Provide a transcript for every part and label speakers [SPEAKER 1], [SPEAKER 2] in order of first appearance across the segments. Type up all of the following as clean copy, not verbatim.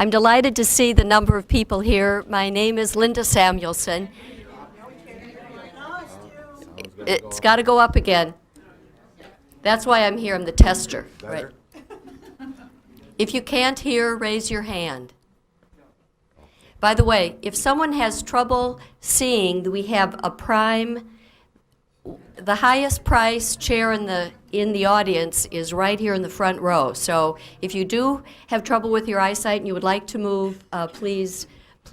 [SPEAKER 1] I'm delighted to see the number of people here. My name is Linda Samuelson. It's got to go up again. That's why I'm here. I'm the tester. Right. If you can't hear, raise your hand. By the way, if someone has trouble seeing, we have a prime. The highest price chair in the audience is right here in the front row. So if you do have trouble with your eyesight and you would like to move, please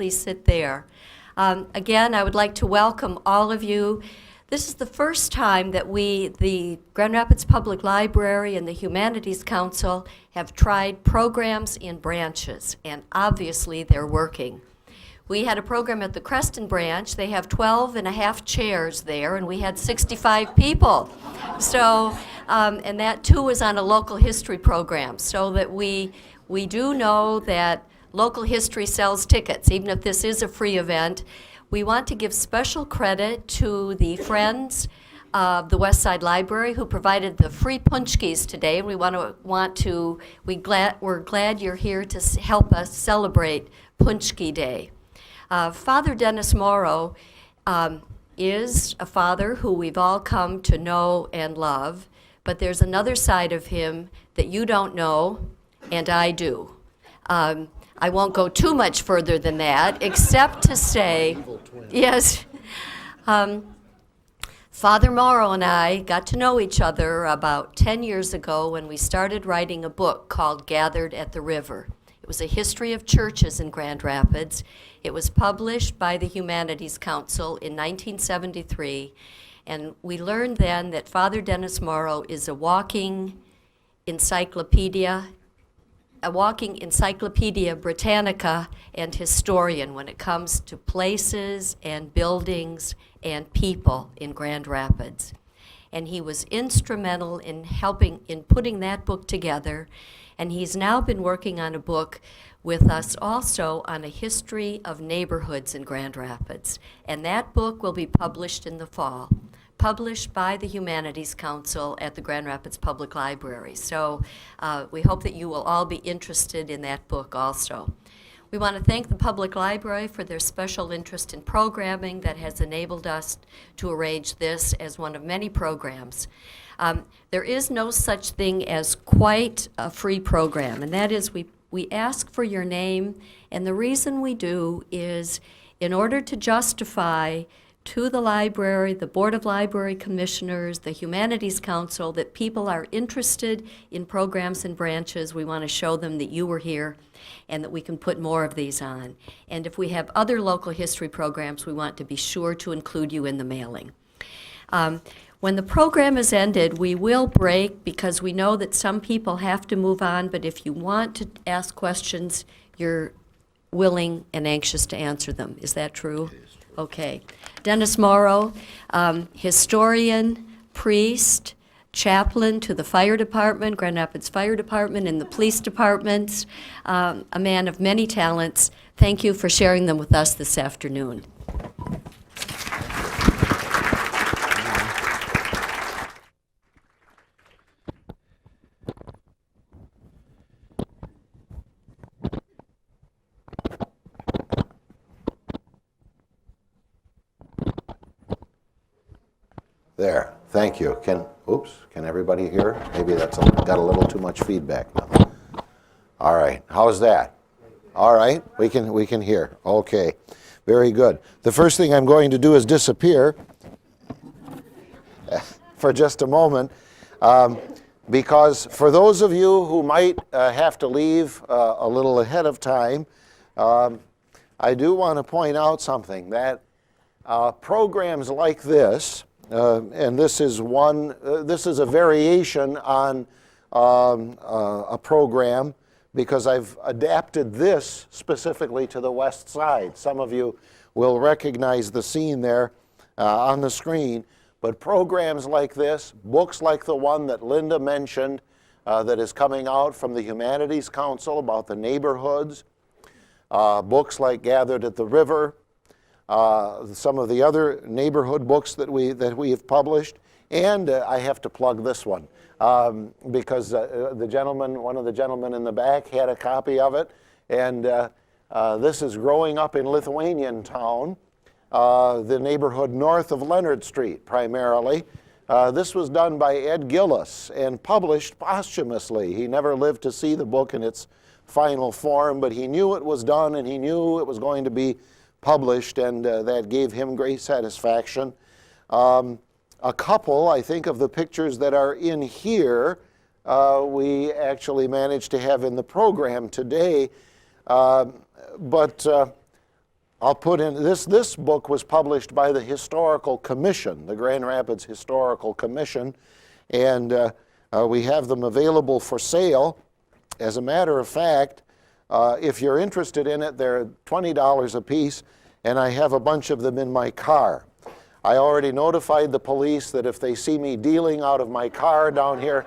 [SPEAKER 1] sit there. Again, I would like to welcome all of you. This is the first time that we, the Grand Rapids Public Library and the Humanities Council, have tried programs in branches, and obviously they're working. We had a program at the Creston branch. They have 12 and a half chairs there, and we had 65 people. So, and that too was on a local history program, so that we do know that local history sells tickets, even if this is a free event. We want to give special credit to the Friends of the West Side Library who provided the free punchkis today. We're glad you're here to help us celebrate Punchki Day. Father Dennis Morrow is a father who we've all come to know and love, but there's another side of him that you don't know, and I do. I won't go too much further than that, except to say, yes, Father Morrow and I got to know each other about 10 years ago when we started writing a book called Gathered at the River. It was a history of churches in Grand Rapids. It was published by the Humanities Council in 1973, and we learned then that Father Dennis Morrow is a walking encyclopedia Britannica and historian when it comes to places and buildings and people in Grand Rapids. And he was instrumental in putting that book together, and he's now been working on a book with us also on a history of neighborhoods in Grand Rapids. And that book will be published in the fall, published by the Humanities Council at the Grand Rapids Public Library. So we hope that you will all be interested in that book also. We want to thank the Public Library for their special interest in programming that has enabled us to arrange this as one of many programs. There is no such thing as quite a free program, and that is we ask for your name, and the reason we do is in order to justify to the library, the Board of Library Commissioners, the Humanities Council, that people are interested in programs and branches. We want to show them that you were here and that we can put more of these on. And if we have other local history programs, we want to be sure to include you in the mailing. When the program is ended, we will break because we know that some people have to move on, but if you want to ask questions, you're willing and anxious to answer them. Is that true? It is true. Okay. Dennis Morrow, historian, priest, chaplain to the fire department, Grand Rapids Fire Department, and the police departments, a man of many talents. Thank you for sharing them with us this afternoon.
[SPEAKER 2] There, thank you. Can everybody hear? Maybe that's got a little too much feedback now. All right, how's that? All right, we can hear. Okay, very good. The first thing I'm going to do is disappear for just a moment, because for those of you who might have to leave a little ahead of time, I do want to point out something, that programs like this, and this is a variation on a program, because I've adapted this specifically to the West Side. Some of you will recognize the scene there on the screen, but programs like this, books like the one that Linda mentioned that is coming out from the Humanities Council about the neighborhoods, books like Gathered at the River, some of the other neighborhood books that we have published, and I have to plug this one because one of the gentlemen in the back had a copy of it, And this is growing up in Lithuanian Town, the neighborhood north of Leonard Street primarily. This was done by Ed Gillis and published posthumously. He never lived to see the book in its final form, but he knew it was done and he knew it was going to be published, and that gave him great satisfaction. A couple, I think, of the pictures that are in here we actually managed to have in the program today, but I'll put in, this book was published by the Historical Commission, the Grand Rapids Historical Commission, and we have them available for sale. As a matter of fact, if you're interested in it, they're $20 a piece, and I have a bunch of them in my car. I already notified the police that if they see me dealing out of my car down here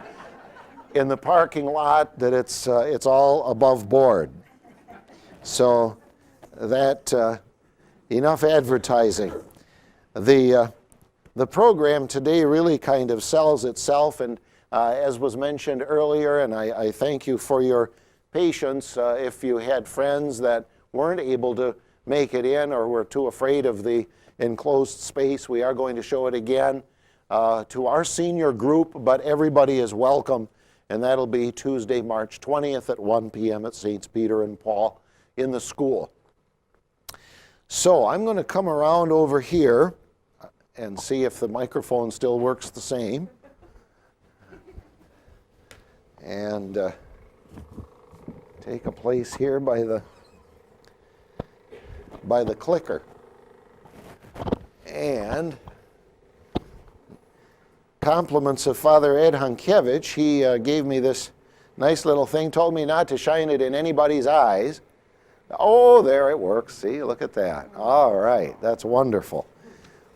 [SPEAKER 2] in the parking lot, that it's all above board. So that, enough advertising. The program today really kind of sells itself, and as was mentioned earlier, and I thank you for your patience, if you had friends that weren't able to make it in or were too afraid of the enclosed space, we are going to show it again to our senior group, but everybody is welcome, and that'll be Tuesday, March 20th at 1 p.m. at St. Peter and Paul in the school. So I'm going to come around over here and see if the microphone still works the same. And take a place here by the clicker. And compliments of Father Ed Hunkiewicz. He gave me this nice little thing, told me not to shine it in anybody's eyes. Oh, there it works. See, look at that. All right, that's wonderful.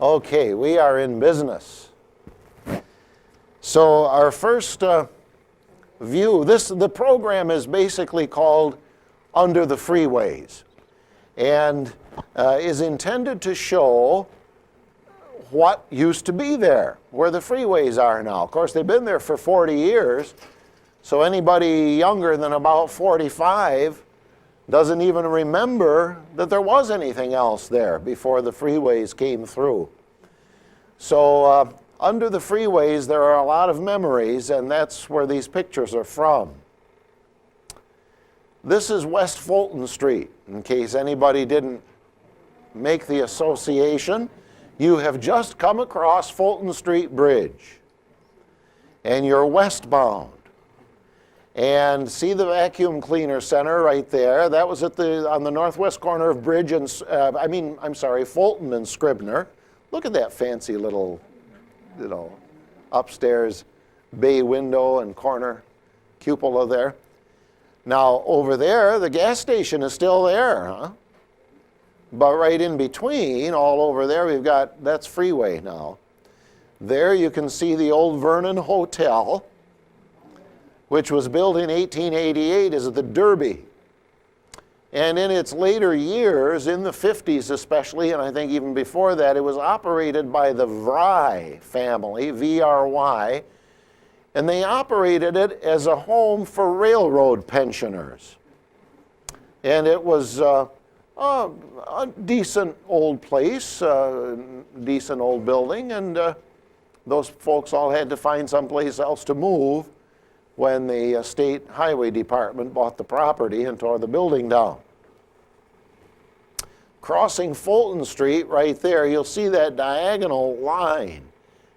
[SPEAKER 2] Okay, we are in business. So our first view, the program is basically called Under the Freeways, and is intended to show what used to be there, where the freeways are now. Of course, they've been there for 40 years, so anybody younger than about 45 doesn't even remember that there was anything else there before the freeways came through. So under the freeways, there are a lot of memories, and that's where these pictures are from. This is West Fulton Street, in case anybody didn't make the association. You have just come across Fulton Street Bridge, and you're westbound. And see the vacuum cleaner center right there? That was on the northwest corner of Bridge and, Fulton and Scribner. Look at that fancy little, upstairs bay window and corner cupola there. Now over there, the gas station is still there, huh? But right in between, all over there, we've got, that's Freeway now. There you can see the old Vernon Hotel, which was built in 1888 as the Derby. And in its later years, in the 50s especially, and I think even before that, it was operated by the Vry family, V-R-Y, and they operated it as a home for railroad pensioners. And it was a decent old place, decent old building, and those folks all had to find someplace else to move when the State Highway Department bought the property and tore the building down. Crossing Fulton Street right there, you'll see that diagonal line,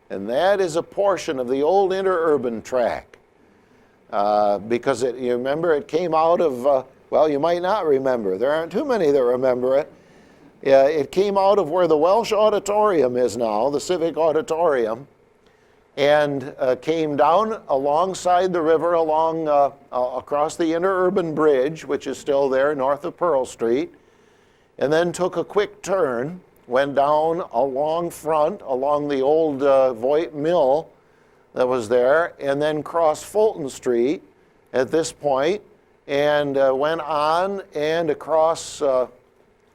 [SPEAKER 2] and that is a portion of the old interurban track. Because you remember it came out of, well, you might not remember. There aren't too many that remember it. It came out of where the Welsh Auditorium is now, the Civic Auditorium, and came down alongside the river, across the interurban bridge, which is still there north of Pearl Street, and then took a quick turn, went down along the old Voigt Mill that was there, and then crossed Fulton Street at this point, and went on and across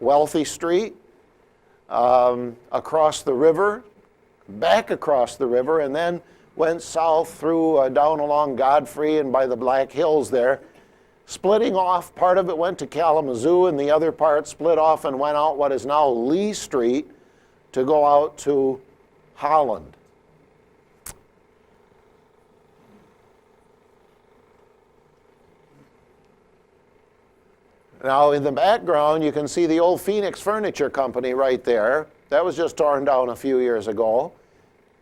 [SPEAKER 2] Wealthy Street, across the river, back across the river, and then went south through down along Godfrey and by the Black Hills there splitting off. Part of it went to Kalamazoo, and the other part split off and went out what is now Lee Street to go out to Holland. Now, in the background, you can see the old Phoenix Furniture Company right there. That was just torn down a few years ago.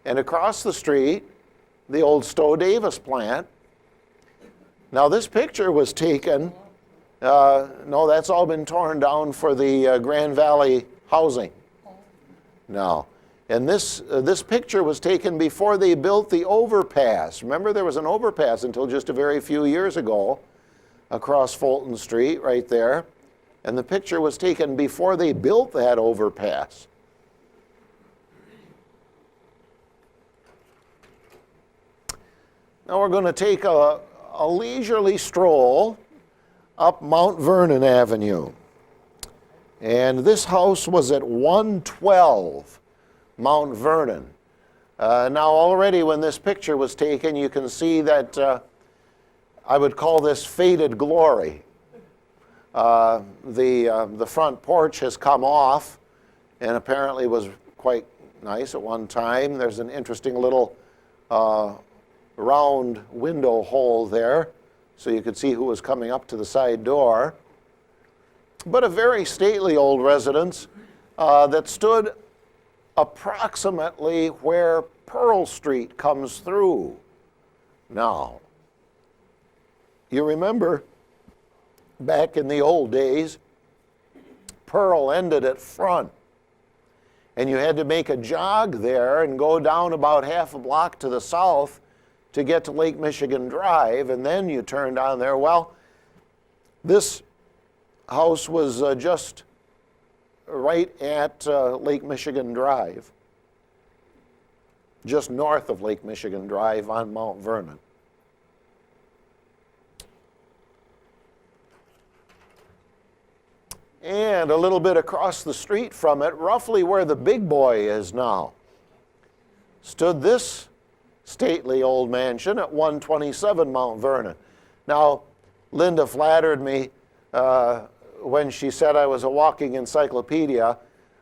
[SPEAKER 2] And across the street, the old Stowe Davis plant. Now, this picture was taken, no, that's all been torn down for the Grand Valley housing. No. And this picture was taken before they built the overpass. Remember, there was an overpass until just a very few years ago across Fulton Street right there. And the picture was taken before they built that overpass. Now we're going to take a leisurely stroll up Mount Vernon Avenue. And this house was at 112 Mount Vernon. Now already when this picture was taken, you can see that I would call this faded glory. The front porch has come off and apparently was quite nice at one time. There's an interesting little round window hole there so you could see who was coming up to the side door. But a very stately old residence that stood approximately where Pearl Street comes through now. You remember back in the old days, Pearl ended at Front. And you had to make a jog there and go down about half a block to the south to get to Lake Michigan Drive, and then you turned on there. Well, this house was just right at Lake Michigan Drive, just north of Lake Michigan Drive on Mount Vernon. And a little bit across the street from it, roughly where the Big Boy is now, stood this stately old mansion at 127 Mount Vernon. Now, Linda flattered me when she said I was a walking encyclopedia.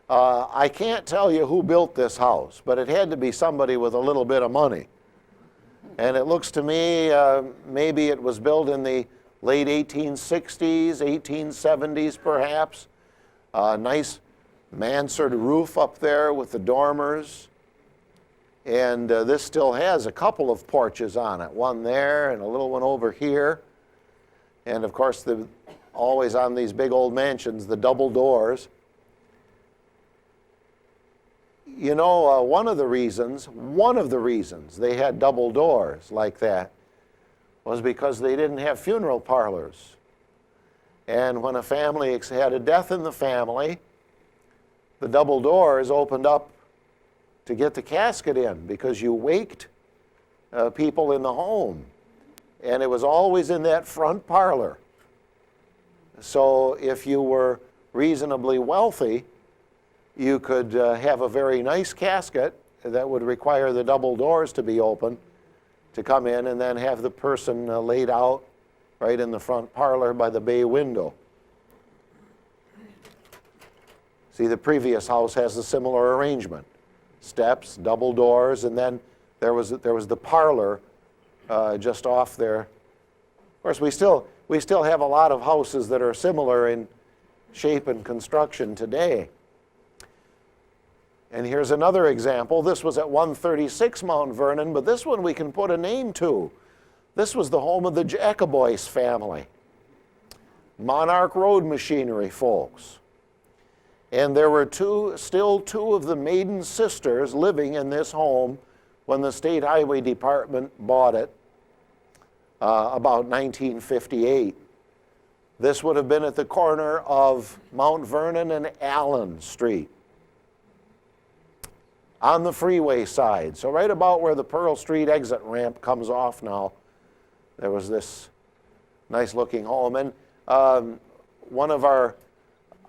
[SPEAKER 2] I can't tell you who built this house, but it had to be somebody with a little bit of money. And it looks to me maybe it was built in the late 1860s, 1870s perhaps. Nice mansard roof up there with the dormers. And this still has a couple of porches on it, one there and a little one over here. And of course, always on these big old mansions, the double doors. You know, one of the reasons they had double doors like that was because they didn't have funeral parlors. And when a family had a death in the family, the double doors opened up to get the casket in because you waked people in the home. And it was always in that front parlor. So if you were reasonably wealthy, you could have a very nice casket that would require the double doors to be open to come in and then have the person laid out right in the front parlor by the bay window. See, the previous house has a similar arrangement. Steps, double doors, and then there was the parlor just off there. Of course, we still have a lot of houses that are similar in shape and construction today. And here's another example. This was at 136 Mount Vernon, but this one we can put a name to. This was the home of the Jacobois family, Monarch Road Machinery folks. And there were still two of the maiden sisters living in this home when the State Highway Department bought it about 1958. This would have been at the corner of Mount Vernon and Allen Street on the freeway side. So right about where the Pearl Street exit ramp comes off now, there was this nice looking home. And one of our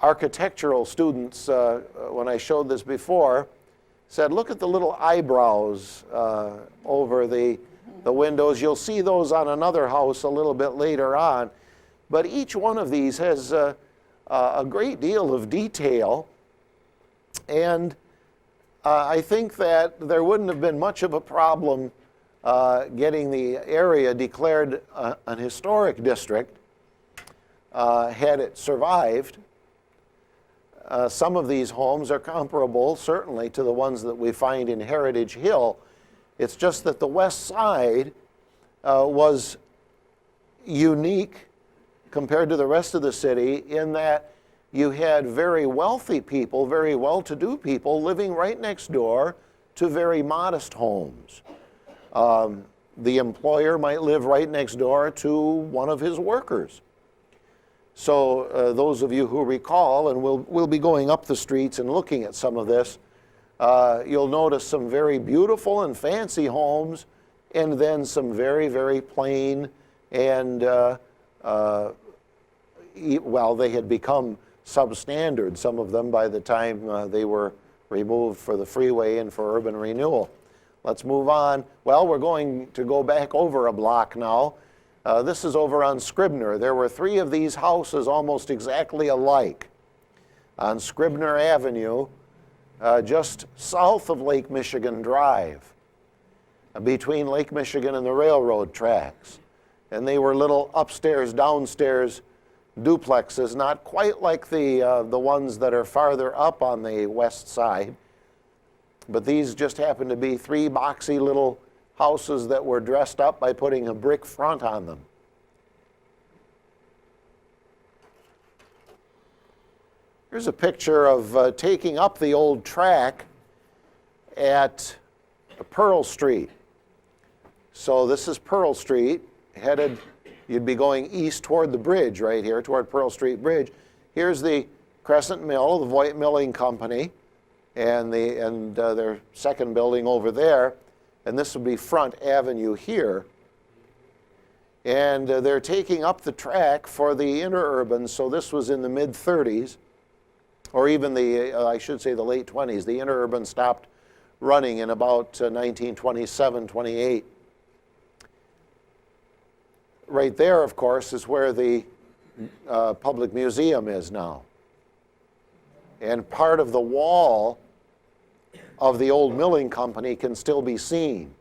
[SPEAKER 2] architectural students, when I showed this before, said, look at the little eyebrows over the windows. You'll see those on another house a little bit later on. But each one of these has a great deal of detail, and I think that there wouldn't have been much of a problem getting the area declared an historic district had it survived. Some of these homes are comparable, certainly, to the ones that we find in Heritage Hill. It's just that the west side was unique compared to the rest of the city in that you had very wealthy people, very well-to-do people living right next door to very modest homes. The employer might live right next door to one of his workers. So those of you who recall, and we'll be going up the streets and looking at some of this, you'll notice some very beautiful and fancy homes, and then some very, very plain and, well, they had become substandard, some of them, by the time they were removed for the freeway and for urban renewal. Let's move on. Well, we're going to go back over a block now. This is over on Scribner. There were 3 of these houses almost exactly alike on Scribner Avenue, just south of Lake Michigan Drive, between Lake Michigan and the railroad tracks. And they were little upstairs, downstairs duplexes, not quite like the ones that are farther up on the west side, but these just happened to be 3 boxy little houses that were dressed up by putting a brick front on them. Here's a picture of taking up the old track at Pearl Street. So this is Pearl Street, headed, you'd be going east toward the bridge right here, toward Pearl Street Bridge. Here's the Crescent Mill, the Voight Milling Company, and their second building over there. And this would be Front Avenue here. And they're taking up the track for the interurban, so this was in the mid-30s, or even I should say the late 20s. The interurban stopped running in about 1927, 28. Right there, of course, is where the public museum is now. And part of the wall of the old milling company can still be seen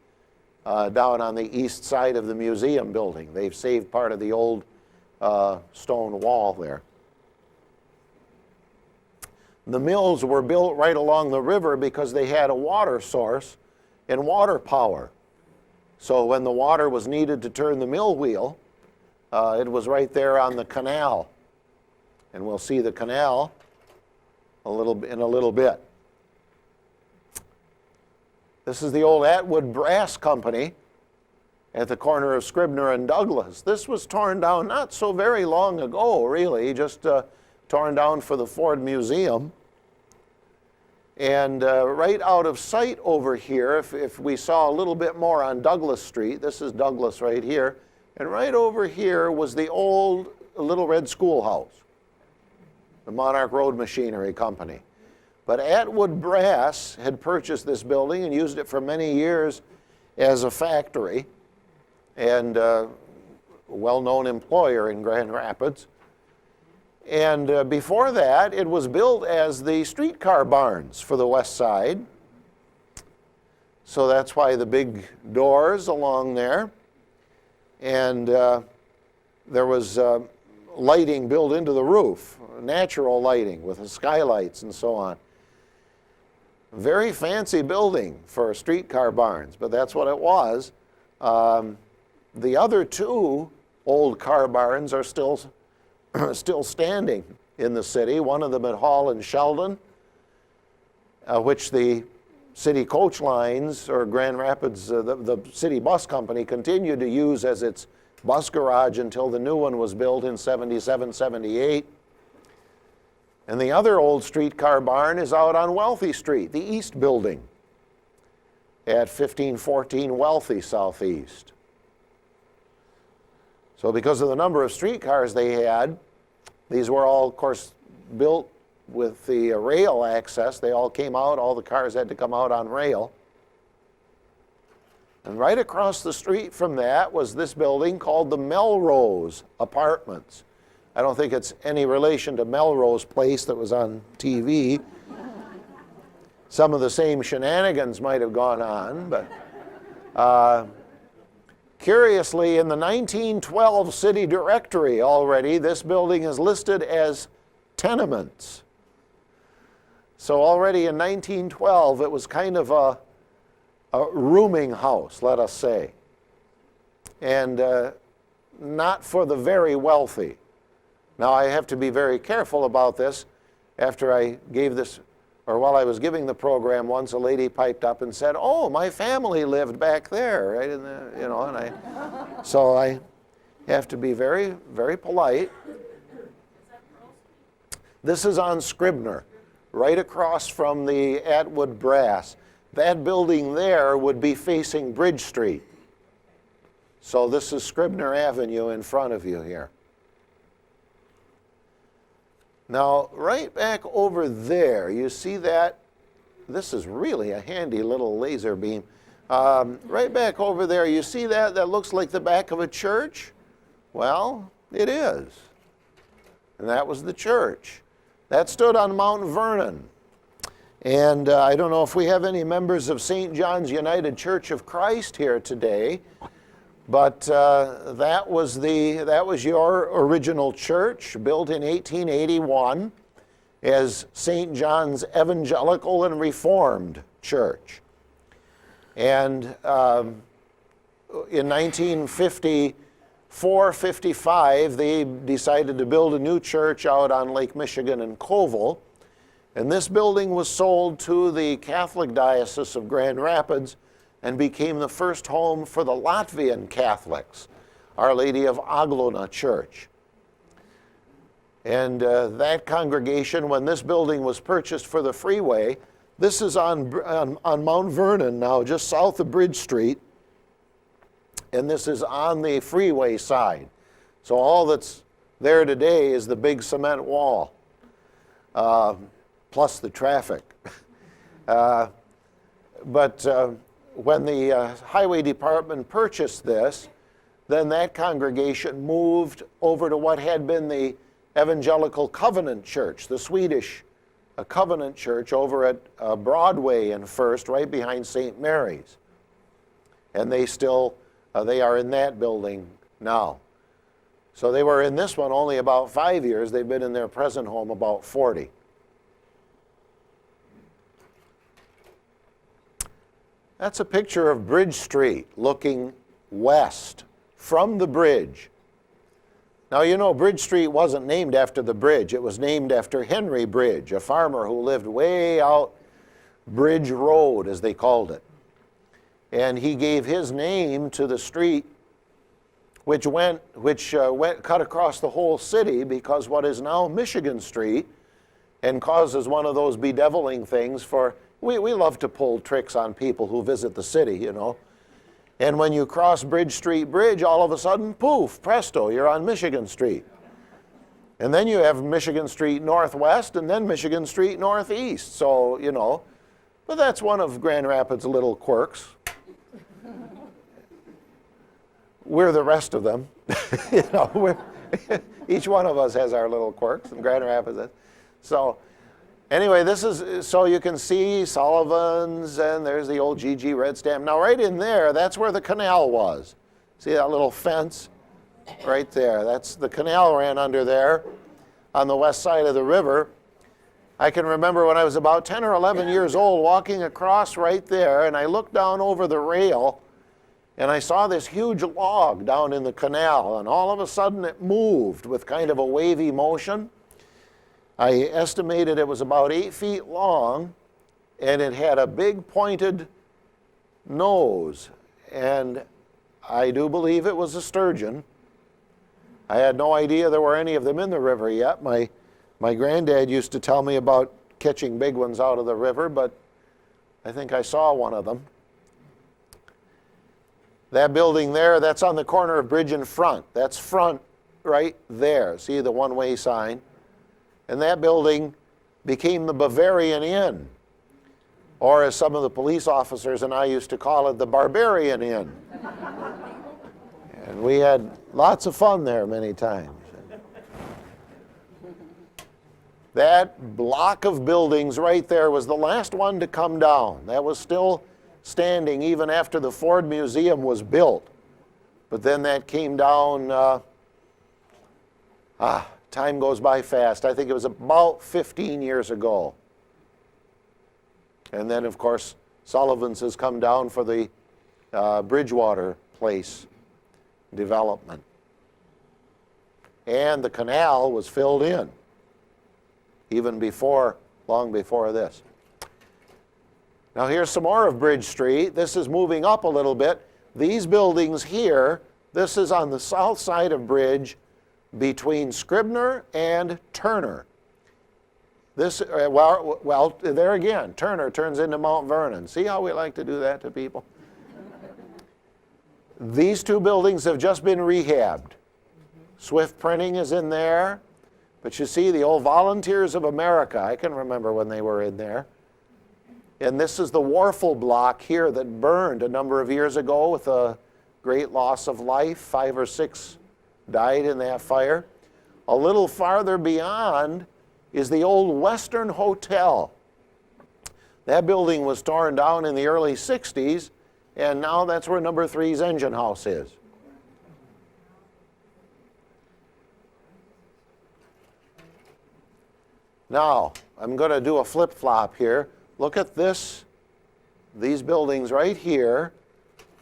[SPEAKER 2] down on the east side of the museum building. They've saved part of the old stone wall there. The mills were built right along the river because they had a water source and water power. So when the water was needed to turn the mill wheel, it was right there on the canal. And we'll see the canal in a little bit. This is the old Atwood Brass Company at the corner of Scribner and Douglas. This was torn down not so very long ago, really, just torn down for the Ford Museum. And right out of sight over here, if we saw a little bit more on Douglas Street, this is Douglas right here, and right over here was the old Little Red Schoolhouse, the Monarch Road Machinery Company. But Atwood Brass had purchased this building and used it for many years as a factory, and a well-known employer in Grand Rapids. And before that, it was built as the streetcar barns for the west side. So that's why the big doors along there. And there was lighting built into the roof, natural lighting with the skylights and so on. Very fancy building for streetcar barns, but that's what it was. The other 2 old car barns are still standing in the city, one of them at Hall and Sheldon, which the city coach lines, or Grand Rapids, the city bus company, continued to use as its bus garage until the new one was built in 77, 78. And the other old streetcar barn is out on Wealthy Street, the east building, at 1514 Wealthy Southeast. So because of the number of streetcars they had, these were all, of course, built with the rail access. They all came out, all the cars had to come out on rail. And right across the street from that was this building called the Melrose Apartments. I don't think it's any relation to Melrose Place that was on TV. Some of the same shenanigans might have gone on, but curiously, in the 1912 city directory already, this building is listed as tenements. So already in 1912, it was kind of a rooming house, let us say, and not for the very wealthy. Now, I have to be very careful about this. After I gave this, or while I was giving the program, once a lady piped up and said, "Oh, my family lived back there," right in the, you know, and so I have to be very, very polite. This is on Scribner, right across from the Atwood Brass. That building there would be facing Bridge Street. So this is Scribner Avenue in front of you here. Now, right back over there, you see that? This is really a handy little laser beam. Right back over there, you see that? That looks like the back of a church? Well, it is. And that was the church. That stood on Mount Vernon. And I don't know if we have any members of St. John's United Church of Christ here today, but that was your original church, built in 1881 as St. John's Evangelical and Reformed Church. And in 1954-55, they decided to build a new church out on Lake Michigan in Colville. And this building was sold to the Catholic Diocese of Grand Rapids and became the first home for the Latvian Catholics, Our Lady of Aglona Church. And that congregation, when this building was purchased for the Freeway, this is on Mount Vernon now, just south of Bridge Street, and this is on the Freeway side. So all that's there today is the big cement wall, plus the traffic. But when the Highway Department purchased this, then that congregation moved over to what had been the Evangelical Covenant Church, the Swedish Covenant Church over at Broadway and First, right behind St. Mary's. And they still, they are in that building now. So they were in this one only about 5 years. They've been in their present home about 40. That's a picture of Bridge Street looking west from the bridge. Now, you know, Bridge Street wasn't named after the bridge. It was named after Henry Bridge, a farmer who lived way out Bridge Road, as they called it. And he gave his name to the street, which cut across the whole city, because what is now Michigan Street, and causes one of those bedeviling things for, we love to pull tricks on people who visit the city, you know. And when you cross Bridge Street Bridge, all of a sudden, poof, presto, you're on Michigan Street. And then you have Michigan Street Northwest and then Michigan Street Northeast. So, you know, but that's one of Grand Rapids' little quirks. We're the rest of them. You know, each one of us has our little quirks, and Grand Rapids is. So anyway, this is, so you can see Sullivan's, and there's the old GG red stamp. Now right in there, that's where the canal was. See that little fence right there? That's the canal ran under there on the west side of the river. I can remember when I was about 10 or 11 years old walking across right there, and I looked down over the rail, and I saw this huge log down in the canal, and all of a sudden it moved with kind of a wavy motion. I estimated it was about 8 feet long, and it had a big pointed nose, and I do believe it was a sturgeon. I had no idea there were any of them in the river yet. My granddad used to tell me about catching big ones out of the river, but I think I saw one of them. That building there, that's on the corner of Bridge and Front. That's Front right there. See the one-way sign? And that building became the Bavarian Inn, or as some of the police officers and I used to call it, the Barbarian Inn. And we had lots of fun there many times. That block of buildings right there was the last one to come down. That was still standing even after the Ford Museum was built. But then that came down, time goes by fast. I think it was about 15 years ago. And then, of course, Sullivan's has come down for the Bridgewater Place development. And the canal was filled in, even before, long before this. Now here's some more of Bridge Street. This is moving up a little bit. These buildings here, this is on the south side of Bridge between Scribner and Turner. This, well, there again, Turner turns into Mount Vernon. See how we like to do that to people? These two buildings have just been rehabbed. Swift Printing is in there, but you see the old Volunteers of America, I can remember when they were in there. And this is the Warfel block here that burned a number of years ago with a great loss of life. 5 or 6 died in that fire. A little farther beyond is the old Western Hotel. That building was torn down in the early 60s, and now that's where number 3's engine house is. Now, I'm going to do a flip-flop here. Look at this, these buildings right here,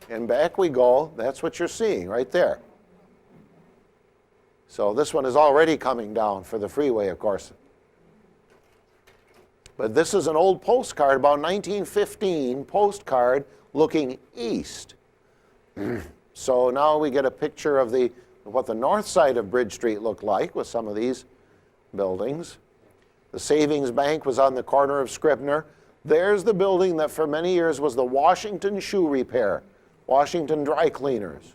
[SPEAKER 2] and back we go. That's what you're seeing right there. So this one is already coming down for the freeway, of course. But this is an old postcard, about 1915 postcard looking east. So now we get a picture of what the north side of Bridge Street looked like with some of these buildings. The Savings Bank was on the corner of Scribner. There's the building that for many years was the Washington Shoe Repair, Washington Dry Cleaners.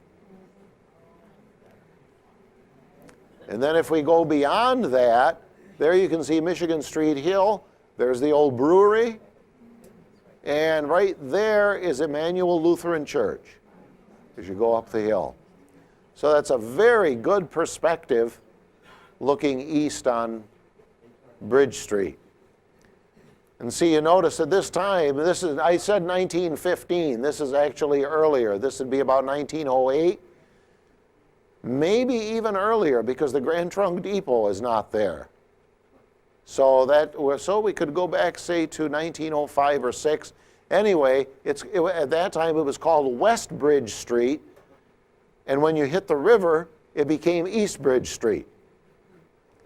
[SPEAKER 2] And then if we go beyond that, there you can see Michigan Street Hill. There's the old brewery. And right there is Emmanuel Lutheran Church as you go up the hill. So that's a very good perspective looking east on Bridge Street. And see, you notice at this time, I said 1915, this is actually earlier. This would be about 1908, maybe even earlier, because the Grand Trunk Depot is not there. So we could go back, say, to 1905 or 6. Anyway, at that time it was called West Bridge Street, and when you hit the river, it became East Bridge Street.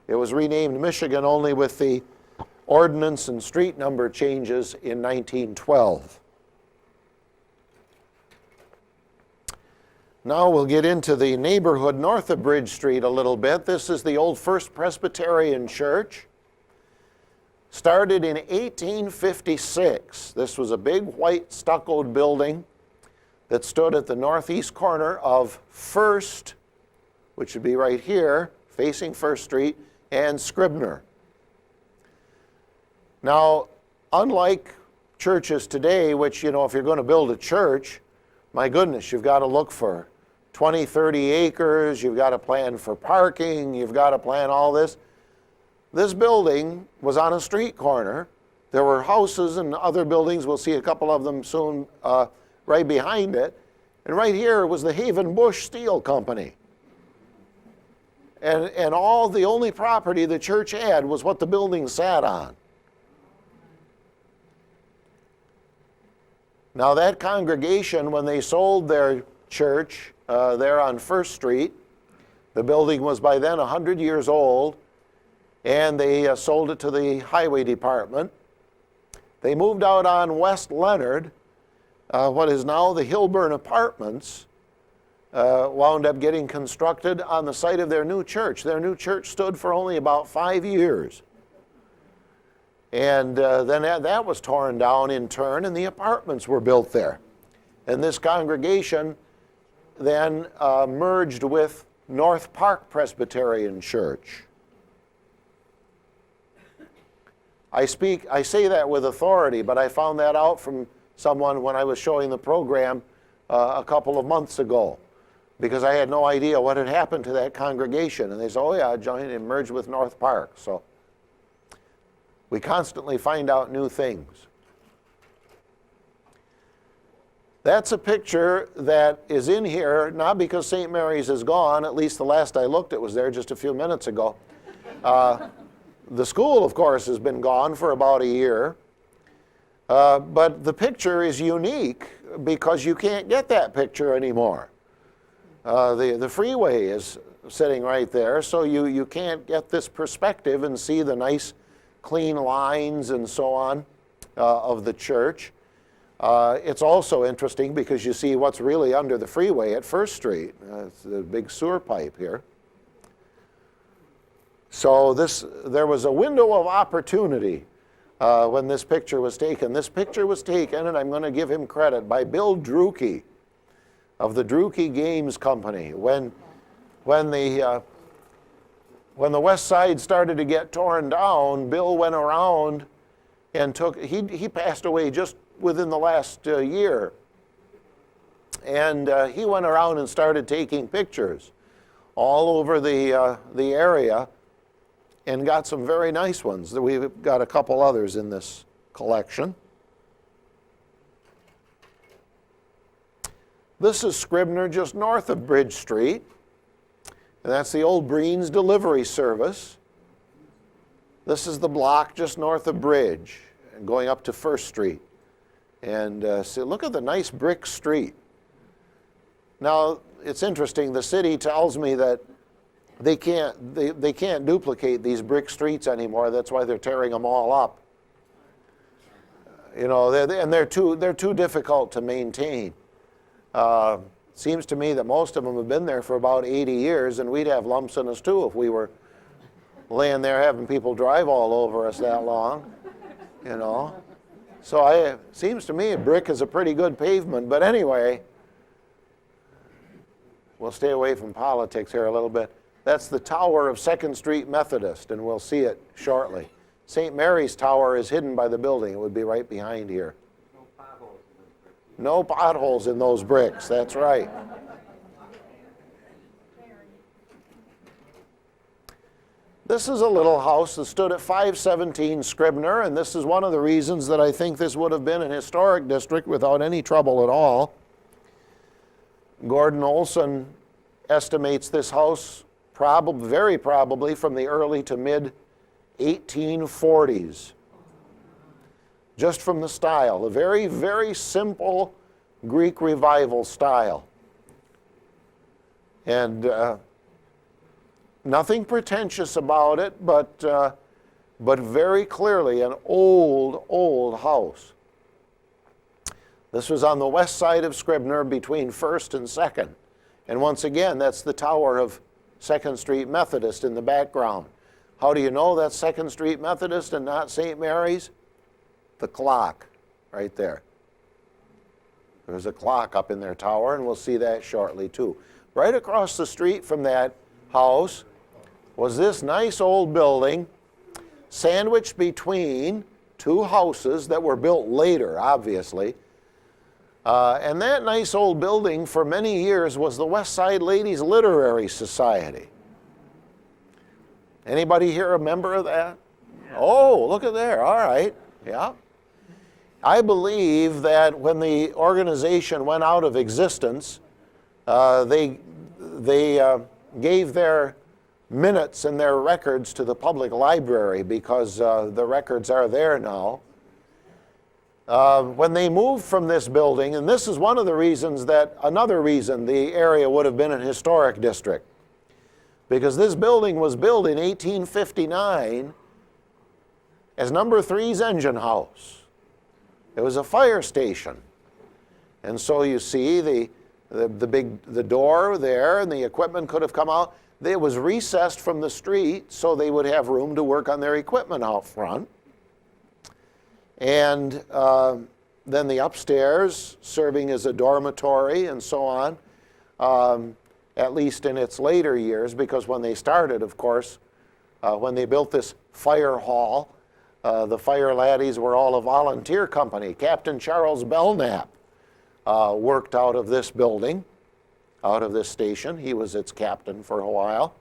[SPEAKER 2] It was renamed Michigan only with the ordinance and street number changes in 1912. Now we'll get into the neighborhood north of Bridge Street a little bit. This is the old First Presbyterian Church. Started in 1856. This was a big white stuccoed building that stood at the northeast corner of First, which would be right here, facing First Street, and Scribner. Now, unlike churches today, which, you know, if you're going to build a church, my goodness, you've got to look for 20, 30 acres, you've got to plan for parking, you've got to plan all this. This building was on a street corner. There were houses and other buildings, we'll see a couple of them soon, right behind it. And right here was the Haven Bush Steel Company. And the only property the church had was what the building sat on. Now that congregation, when they sold their church there on First Street, the building was by then 100 years old, and they sold it to the highway department. They moved out on West Leonard, what is now the Hilburn Apartments, wound up getting constructed on the site of their new church. Their new church stood for only about 5 years. And then that was torn down in turn, and the apartments were built there. And this congregation then merged with North Park Presbyterian Church. I say that with authority, but I found that out from someone when I was showing the program a couple of months ago, because I had no idea what had happened to that congregation. And they said, oh yeah, joined and merged with North Park. So We constantly find out new things. That's a picture that is in here, not because St. Mary's is gone, at least the last I looked it was there just a few minutes ago. The school, of course, has been gone for about a year. But the picture is unique because you can't get that picture anymore. The freeway is sitting right there, so you can't get this perspective and see the nice clean lines and so on of the church. It's also interesting because you see what's really under the freeway at First Street. It's the big sewer pipe here. So there was a window of opportunity when this picture was taken. This picture was taken, and I'm going to give him credit, by Bill Drucke of the Drucke Games Company. When the West Side started to get torn down, Bill went around and he passed away just within the last year. And he went around and started taking pictures all over the area, and got some very nice ones. We've got a couple others in this collection. This is Scribner just north of Bridge Street, and that's the old Breen's delivery service. This is the block just north of Bridge, going up to First Street. And see, look at the nice brick street. Now, it's interesting, the city tells me that they can't duplicate these brick streets anymore. That's why they're tearing them all up. You know, they're too difficult to maintain. Seems to me that most of them have been there for about 80 years, and we'd have lumps in us too if we were laying there having people drive all over us that long. You know, so it seems to me brick is a pretty good pavement. But anyway, we'll stay away from politics here a little bit. That's the tower of 2nd Street Methodist, and we'll see it shortly. St. Mary's Tower is hidden by the building. It would be right behind here. No potholes in those bricks, that's right. This is a little house that stood at 517 Scribner, and this is one of the reasons that I think this would have been an historic district without any trouble at all. Gordon Olson estimates this house very probably from the early to mid 1840s. Just from the style, a very, very simple Greek Revival style. And nothing pretentious about it, but very clearly an old house. This was on the west side of Scribner between 1st and 2nd. And once again, that's the tower of 2nd Street Methodist in the background. How do you know that's 2nd Street Methodist and not St. Mary's? The clock right there. There's a clock up in their tower, and we'll see that shortly too. Right across the street from that house was this nice old building sandwiched between two houses that were built later, obviously. And that nice old building for many years was the West Side Ladies Literary Society. Anybody here a member of that? Yeah. Oh, look at there. All right. Yeah. I believe that when the organization went out of existence, they gave their minutes and their records to the public library because the records are there now. When they moved from this building, and this is one of the reasons another reason the area would have been an historic district, because this building was built in 1859 as number 3's engine house. It was a fire station. And so you see the door there, and the equipment could have come out. It was recessed from the street so they would have room to work on their equipment out front. And then the upstairs serving as a dormitory and so on, at least in its later years, because when they started, of course, when they built this fire hall, the fire laddies were all a volunteer company. Captain Charles Belknap worked out of this building, out of this station. He was its captain for a while.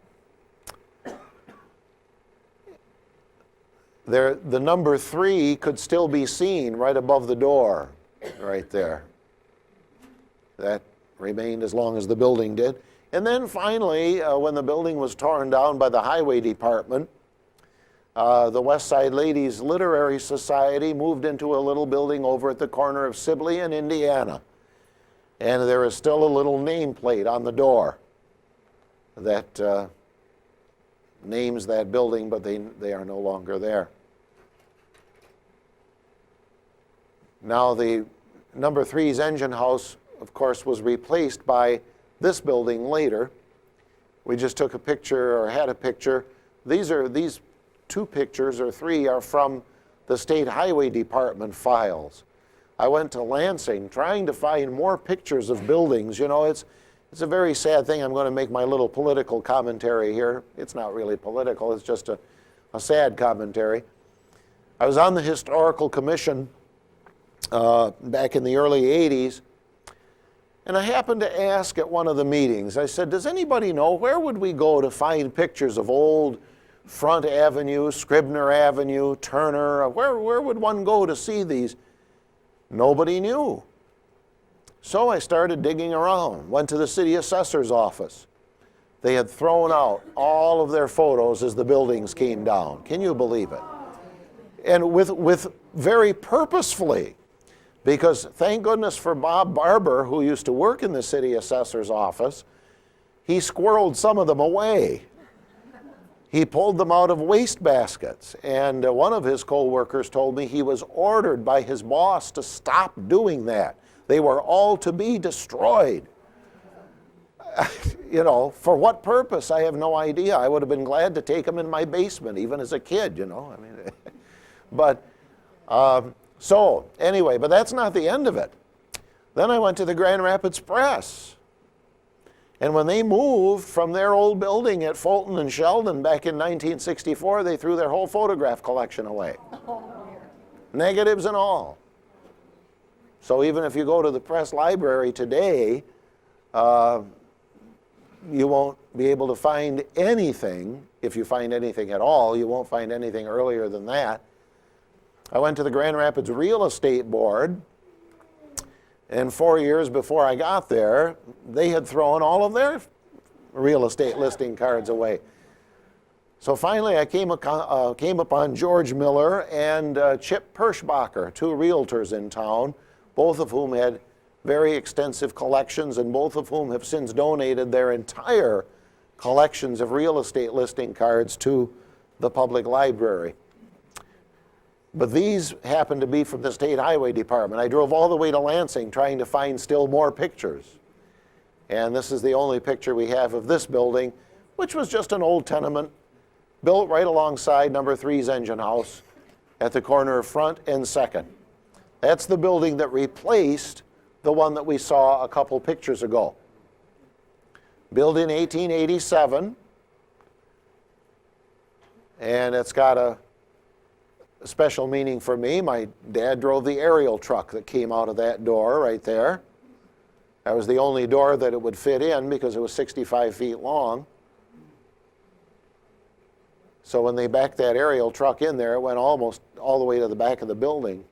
[SPEAKER 2] There, the number 3 could still be seen right above the door, right there. That remained as long as the building did. And then finally, when the building was torn down by the Highway Department, the West Side Ladies Literary Society moved into a little building over at the corner of Sibley and Indiana. And there is still a little nameplate on the door that names that building, but they are no longer there. Now the number 3's engine house, of course, was replaced by this building later. We just took a picture, or had a picture. These 2 pictures, or 3, are from the State Highway Department files. I went to Lansing trying to find more pictures of buildings. You know, it's a very sad thing. I'm going to make my little political commentary here. It's not really political, it's just a sad commentary. I was on the Historical Commission back in the early 80s, and I happened to ask at one of the meetings, I said, does anybody know where would we go to find pictures of old Front Avenue, Scribner Avenue, Turner? Where would one go to see these? Nobody knew. So I started digging around, went to the city assessor's office. They had thrown out all of their photos as the buildings came down. Can you believe it? And with very purposefully, because thank goodness for Bob Barber, who used to work in the city assessor's office, he squirreled some of them away. He pulled them out of waste baskets, and one of his co-workers told me he was ordered by his boss to stop doing that. They were all to be destroyed. You know, for what purpose, I have no idea. I would have been glad to take them in my basement, even as a kid, you know. I mean, but, so, anyway, but that's not the end of it. Then I went to the Grand Rapids Press. And when they moved from their old building at Fulton and Sheldon back in 1964, they threw their whole photograph collection away. Negatives and all. So even if you go to the press library today, you won't be able to find anything. If you find anything at all, you won't find anything earlier than that. I went to the Grand Rapids Real Estate Board, and 4 years before I got there, they had thrown all of their real estate listing cards away. So finally I came upon George Miller and Chip Perschbacher, 2 realtors in town, both of whom had very extensive collections and both of whom have since donated their entire collections of real estate listing cards to the public library. But these happened to be from the State Highway Department. I drove all the way to Lansing trying to find still more pictures. And this is the only picture we have of this building, which was just an old tenement built right alongside number 3's engine house at the corner of Front and 2nd. That's the building that replaced the one that we saw a couple pictures ago. Built in 1887, and it's got a special meaning for me. My dad drove the aerial truck that came out of that door right there. That was the only door that it would fit in because it was 65 feet long. So when they backed that aerial truck in there, it went almost all the way to the back of the building.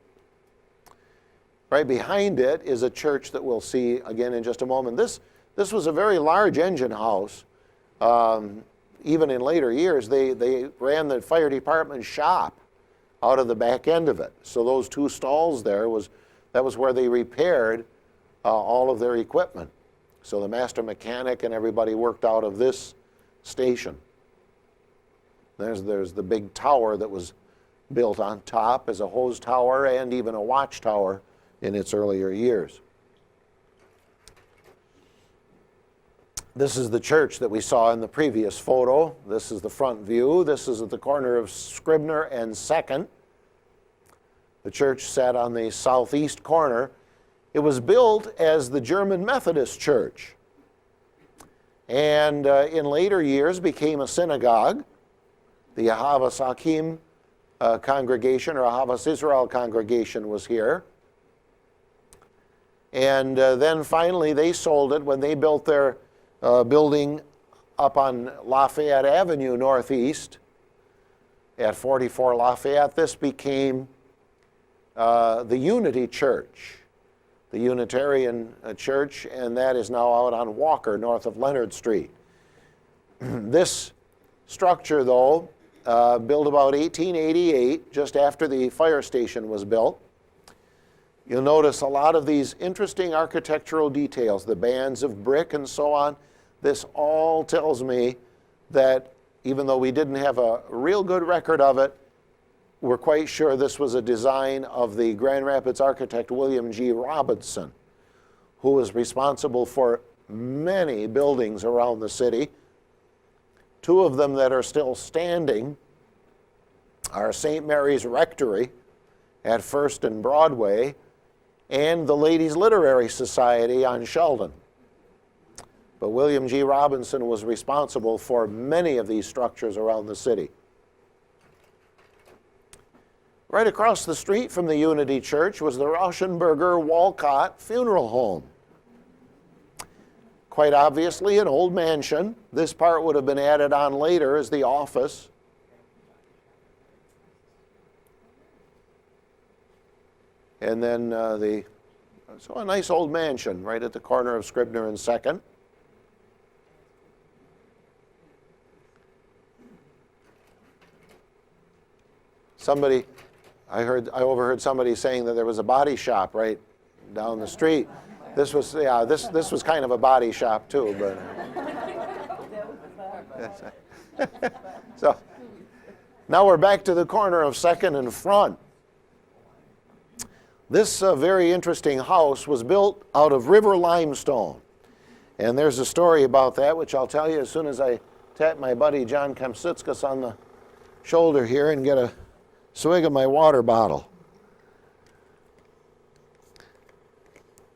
[SPEAKER 2] Right behind it is a church that we'll see again in just a moment. This was a very large engine house. Even in later years, they ran the fire department shop out of the back end of it. So those 2 stalls there, that was where they repaired all of their equipment. So the master mechanic and everybody worked out of this station. There's the big tower that was built on top as a hose tower and even a watchtower in its earlier years. This is the church that we saw in the previous photo. This is the front view. This is at the corner of Scribner and 2nd. The church sat on the southeast corner. It was built as the German Methodist church, and in later years became a synagogue. The Ahavas Hakim congregation, or Ahavas Israel congregation, was here. And then finally they sold it when they built their building up on Lafayette Avenue Northeast. at 44 Lafayette. This became the Unity Church, the Unitarian Church, and that is now out on Walker, north of Leonard Street. This structure, though, built about 1888, just after the fire station was built. You'll notice a lot of these interesting architectural details, the bands of brick and so on. This all tells me that even though we didn't have a real good record of it, we're quite sure this was a design of the Grand Rapids architect William G. Robinson, who was responsible for many buildings around the city. Two of them that are still standing are St. Mary's Rectory at First and Broadway and the Ladies' Literary Society on Sheldon. But William G. Robinson was responsible for many of these structures around the city. Right across the street from the Unity Church was the Rauschenberger Wolcott Funeral Home. Quite obviously an old mansion. This part would have been added on later as the office. And then so a nice old mansion right at the corner of Scribner and 2nd. I overheard somebody saying that there was a body shop right down the street. This was kind of a body shop too, but so now we're back to the corner of 2nd and Front. This very interesting house was built out of river limestone, and there's a story about that which I'll tell you as soon as I tap my buddy John Kemsitskas on the shoulder here and get a swig of my water bottle.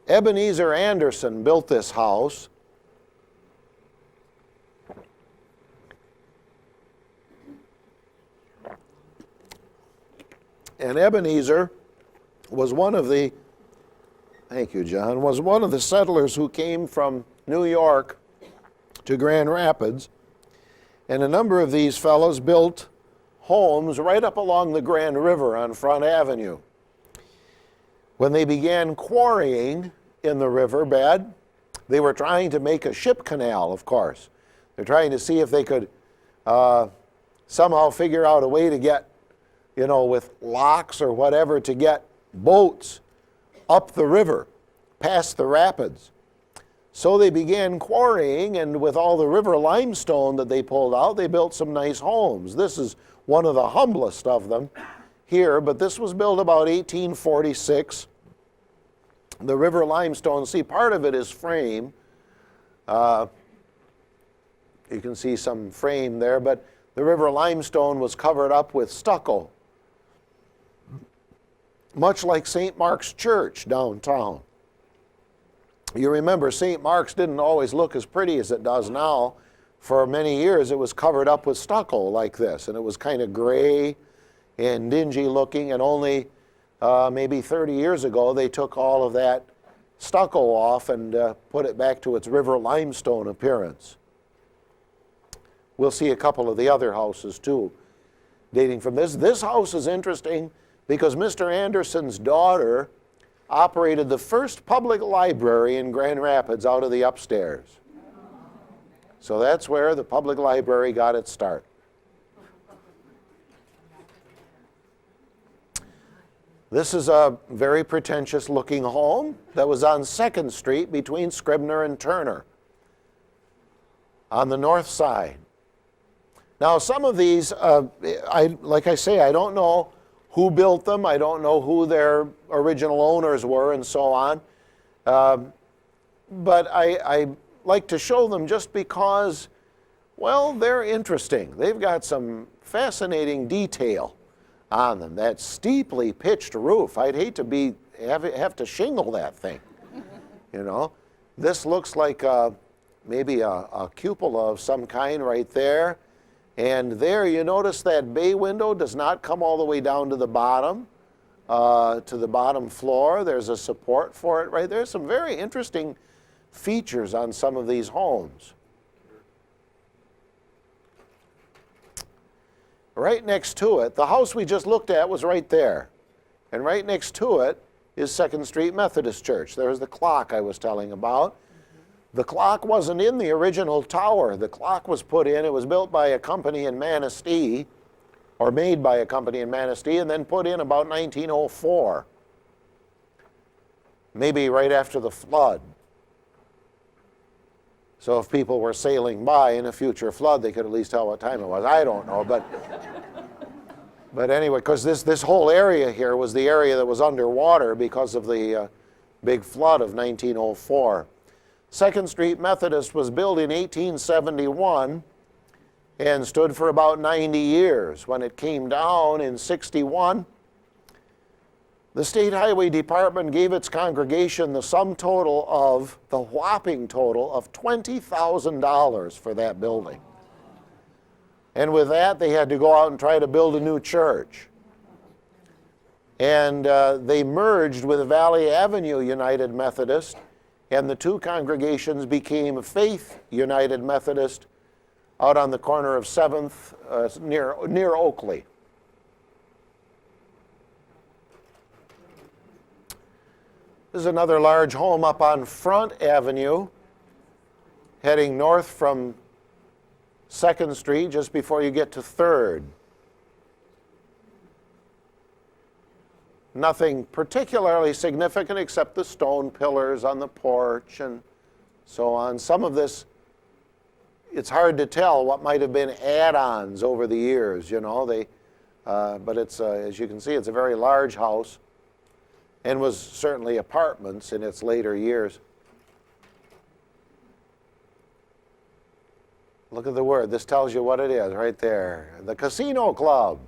[SPEAKER 2] Ebenezer Anderson built this house. And Ebenezer was one of the, thank you, John, was one of the settlers who came from New York to Grand Rapids. And a number of these fellows built homes right up along the Grand River on Front Avenue. When they began quarrying in the riverbed, they were trying to make a ship canal, of course. They're trying to see if they could somehow figure out a way to get, with locks or whatever, to get boats up the river, past the rapids. So they began quarrying, and with all the river limestone that they pulled out, they built some nice homes. This is one of the humblest of them here, but this was built about 1846. The river limestone, see, part of it is frame. You can see some frame there, but the river limestone was covered up with stucco, much like St. Mark's Church downtown. You remember St. Mark's didn't always look as pretty as it does now. For many years it was covered up with stucco like this, and it was kind of gray and dingy looking, and only maybe 30 years ago they took all of that stucco off and put it back to its river limestone appearance. We'll see a couple of the other houses too dating from this. This house is interesting because Mr. Anderson's daughter operated the first public library in Grand Rapids out of the upstairs. So that's where the public library got its start. This is a very pretentious looking home that was on 2nd Street between Scribner and Turner on the north side. Now some of these, like I say, I don't know who built them. I don't know who their original owners were and so on. But I like to show them just because, well, they're interesting. They've got some fascinating detail on them. That steeply pitched roof, I'd hate to have to shingle that thing. This looks like maybe a cupola of some kind right there. And there you notice that bay window does not come all the way down to the bottom floor. There's a support for it right there. Some very interesting features on some of these homes. right next to it, the house we just looked at was right there. And right next to it is 2nd Street Methodist Church. There's the clock I was telling about. The clock wasn't in the original tower. The clock was put in. It was built by a company in Manistee, or made by a company in Manistee, and then put in about 1904, maybe right after the flood. So if people were sailing by in a future flood, they could at least tell what time it was. I don't know, but anyway, because this whole area here was the area that was underwater because of the big flood of 1904. 2nd Street Methodist was built in 1871 and stood for about 90 years. When it came down in 61, the State Highway Department gave its congregation the sum total of, the whopping total of $20,000 for that building. And with that, they had to go out and try to build a new church. And they merged with Valley Avenue United Methodist, and the two congregations became Faith United Methodist out on the corner of 7th near Oakley. This is another large home up on Front Avenue, heading north from 2nd Street just before you get to 3rd. Nothing particularly significant except the stone pillars on the porch and so on. Some of this, it's hard to tell what might have been add-ons over the years, you know. But it's, as you can see, it's a very large house and was certainly apartments in its later years. Look at the word. This tells you what it is right there. The Casino Club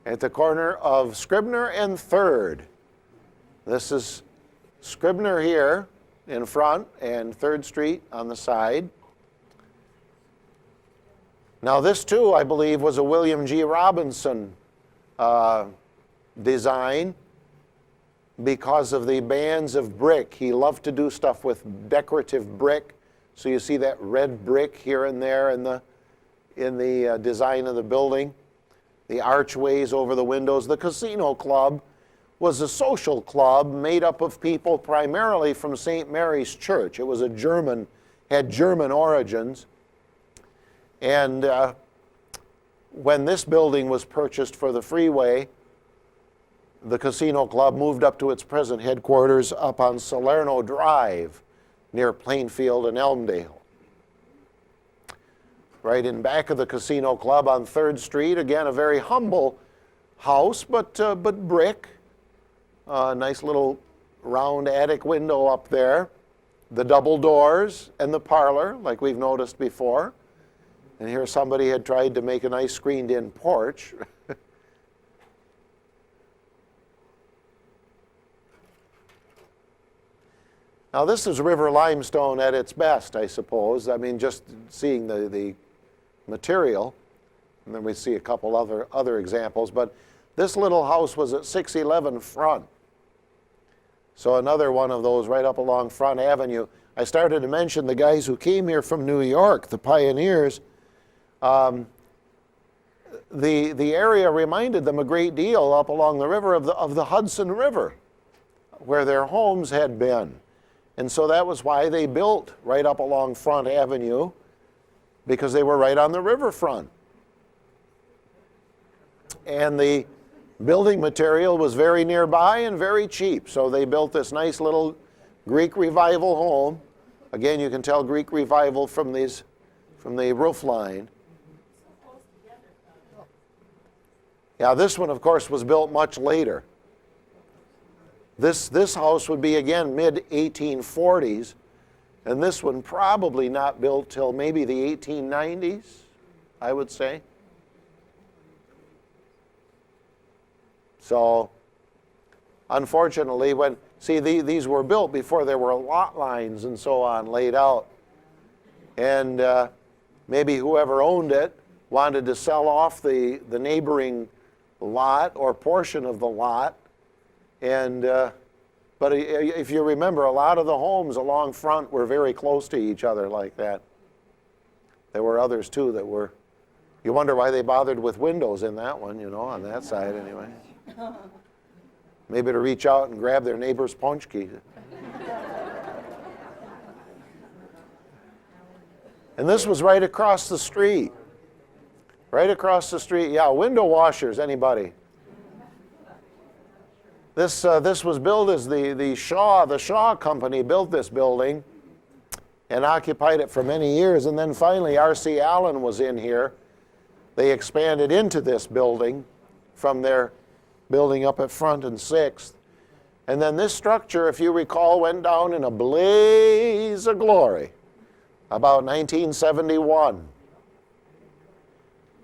[SPEAKER 2] at the corner of Scribner and 3rd. This is Scribner here in front and 3rd Street on the side. Now this too, I believe, was a William G. Robinson design because of the bands of brick. He loved to do stuff with decorative brick. So you see that red brick here and there in the design of the building. The archways over the windows. The Casino Club was a social club made up of people primarily from St. Mary's Church. It was had German origins. And when this building was purchased for the Freeway, the Casino Club moved up to its present headquarters up on Salerno Drive near Plainfield and Elmdale. Right in back of the Casino Club on 3rd Street, again, a very humble house, but brick. Nice little round attic window up there. The double doors and the parlor, like we've noticed before. And here somebody had tried to make a nice screened-in porch. Now this is river limestone at its best, I suppose. I mean, just seeing the material, and then we see a couple other examples, but this little house was at 611 Front. So another one of those right up along Front Avenue. I started to mention the guys who came here from New York, the pioneers. The area reminded them a great deal up along the river of the Hudson River, where their homes had been. And so that was why they built right up along Front Avenue, because they were right on the riverfront. And the building material was very nearby and very cheap. So they built this nice little Greek Revival home. Again, you can tell Greek Revival from the roof line. Yeah, this one, of course, was built much later. This house would be, again, mid-1840s. And this one probably not built till maybe the 1890s, I would say. So, unfortunately, these were built before there were lot lines and so on laid out. And maybe whoever owned it wanted to sell off the neighboring lot or portion of the lot. And but if you remember, a lot of the homes along Front were very close to each other like that. There were others too that were You wonder why they bothered with windows in that one, you know, on that side anyway. Maybe to reach out and grab their neighbor's punch key. And this was right across the street. Right across the street. Yeah, window washers, anybody? This was built as the Shaw Company built this building and occupied it for many years. And then finally R.C. Allen was in here. They expanded into this building from their building up at Front and 6th. And then this structure, if you recall, went down in a blaze of glory about 1971.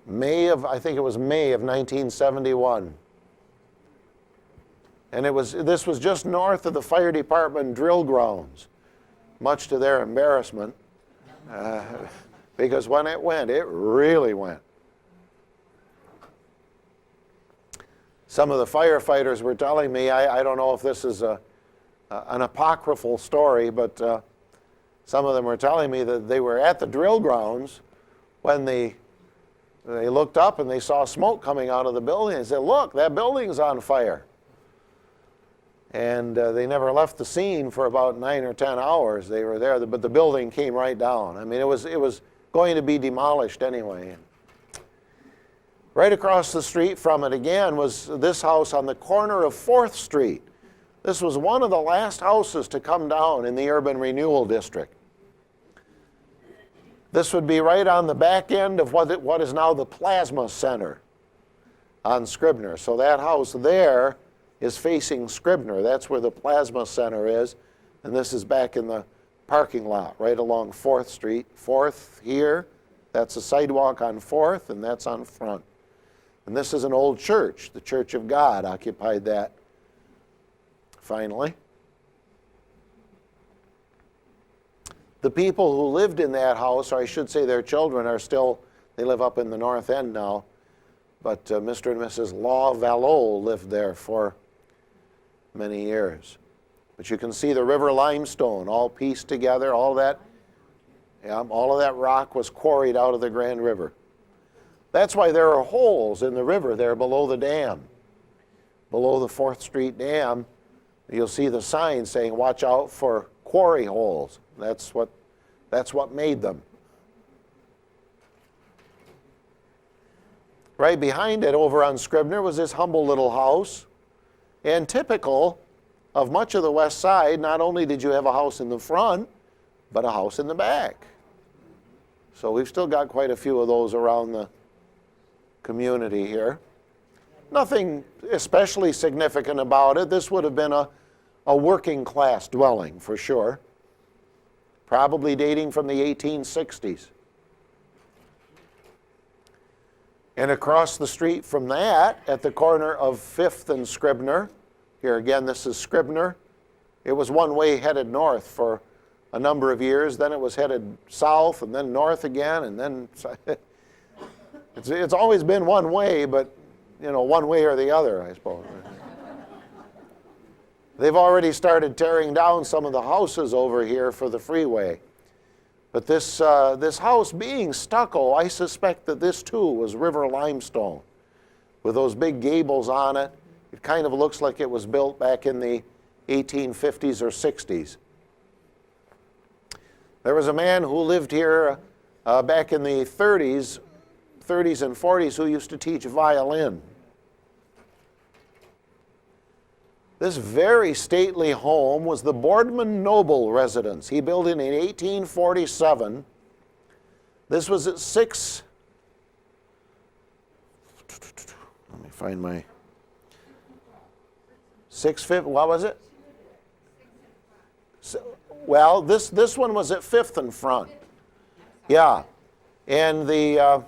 [SPEAKER 2] I think it was May of 1971. And this was just north of the fire department drill grounds, much to their embarrassment, because when it went, it really went. Some of the firefighters were telling me, I don't know if this is an apocryphal story, but some of them were telling me that they were at the drill grounds when they looked up and they saw smoke coming out of the building and said, look, that building's on fire. And they never left the scene for about 9 or 10 hours. They were there, but the building came right down. I mean, it was going to be demolished anyway. Right across the street from it again was this house on the corner of 4th Street. This was one of the last houses to come down in the urban renewal district. This would be right on the back end of what is now the Plasma Center on Scribner. So that house there is facing Scribner. That's where the Plasma Center is. And this is back in the parking lot right along 4th Street. 4th here, that's a sidewalk on 4th, and that's on Front. And this is an old church. The Church of God occupied that finally. The people who lived in that house, or I should say their children, they live up in the North End now, but Mr. and Mrs. Law Vallot lived there for many years. But you can see the river limestone all pieced together, all of that rock was quarried out of the Grand River. That's why there are holes in the river there below the dam. Below the 4th Street Dam, you'll see the sign saying, watch out for quarry holes. That's what made them. Right behind it, over on Scribner, was this humble little house. And typical of much of the west side, not only did you have a house in the front, but a house in the back. So we've still got quite a few of those around the community here. Nothing especially significant about it. This would have been a working class dwelling for sure, probably dating from the 1860s. And across the street from that, at the corner of 5th and Scribner, here again this is Scribner, it was one way headed north for a number of years, then it was headed south and then north again, and then it's always been one way, but you know, one way or the other, I suppose. They've already started tearing down some of the houses over here for the freeway. But this house being stucco, I suspect that this too was river limestone with those big gables on it. It kind of looks like it was built back in the 1850s or 60s. There was a man who lived here back in the 30s and 40s who used to teach violin. This very stately home was the Boardman noble residence. He built it in 1847. This was at 6. Let me find my 650. What was it? Well, this one was at 5th and Front. Yeah, and the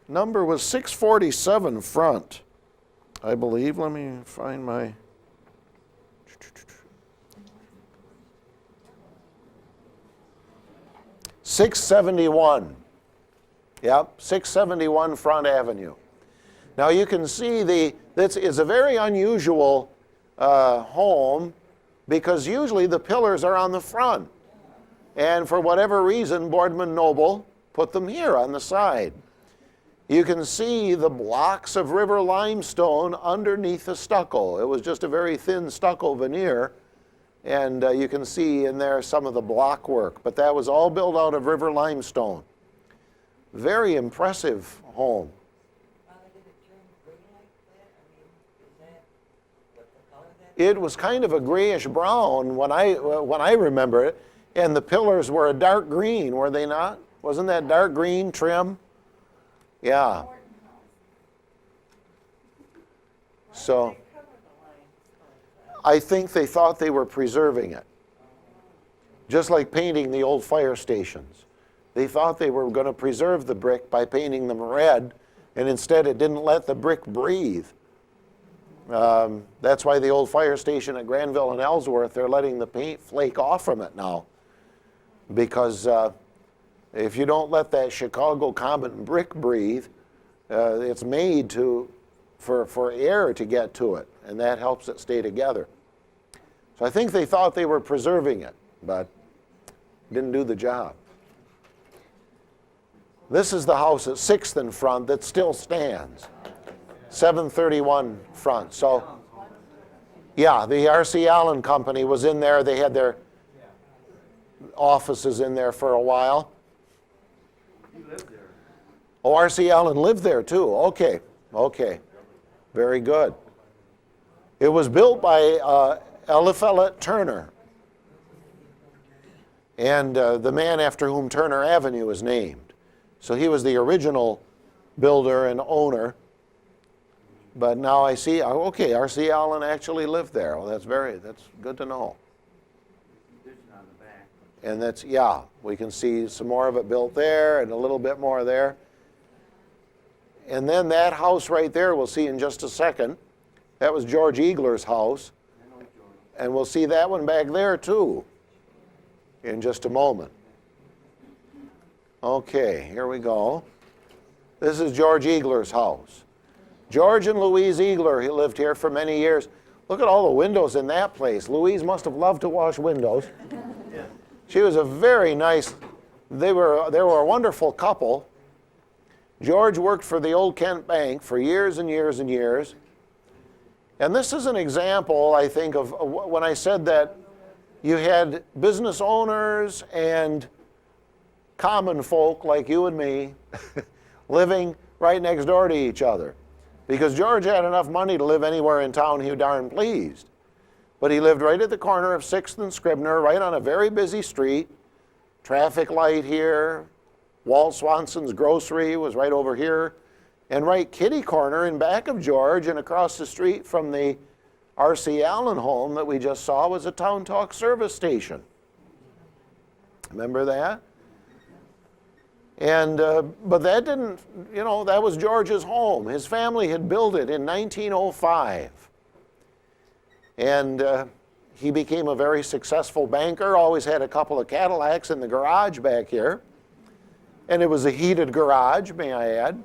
[SPEAKER 2] number was 647 Front, I believe. Let me find my. 671. Yep, 671 Front Avenue. Now you can see this is a very unusual home because usually the pillars are on the front. And for whatever reason, Boardman Noble put them here on the side. you can see the blocks of river limestone underneath the stucco. It was just a very thin stucco veneer, and you can see in there some of the block work, but that was all built out of river limestone. Very impressive home. It was kind of a grayish brown when I remember it, and the pillars were a dark green, were they not? Wasn't that dark green trim? Yeah. So I think they thought they were preserving it. Just like painting the old fire stations. They thought they were going to preserve the brick by painting them red, and instead it didn't let the brick breathe. That's why the old fire station at Granville and Ellsworth, they're letting the paint flake off from it now. Because if you don't let that Chicago common brick breathe, it's made for air to get to it, and that helps it stay together. So I think they thought they were preserving it, but didn't do the job. This is the house at 6th and Front that still stands. 731 Front. So, yeah, the R.C. Allen Company was in there. They had their offices in there for a while.
[SPEAKER 3] You lived there.
[SPEAKER 2] Oh, R.C. Allen lived there too. Okay, okay. Very good. It was built by Eliphalet Turner, and the man after whom Turner Avenue is named. So he was the original builder and owner. But now I see, okay, R.C. Allen actually lived there. Well, that's good to know. And that's, yeah, we can see some more of it built there and a little bit more there. And then that house right there, we'll see in just a second. That was George Eagler's house. And we'll see that one back there too in just a moment. Okay, here we go. This is George Eagler's house. George and Louise Eagler, he lived here for many years. Look at all the windows in that place. Louise must have loved to wash windows. She was a very nice, they were a wonderful couple. George worked for the Old Kent Bank for years and years and years. And this is an example, I think, of when I said that you had business owners and common folk like you and me living right next door to each other. Because George had enough money to live anywhere in town he darn pleased. But he lived right at the corner of 6th and Scribner, right on a very busy street. Traffic light here. Walt Swanson's grocery was right over here. And right kitty corner in back of George and across the street from the R.C. Allen home that we just saw was a Town Talk service station. Remember that? And, but that didn't, you know, that was George's home. His family had built it in 1905. And he became a very successful banker, always had a couple of Cadillacs in the garage back here. And it was a heated garage, may I add.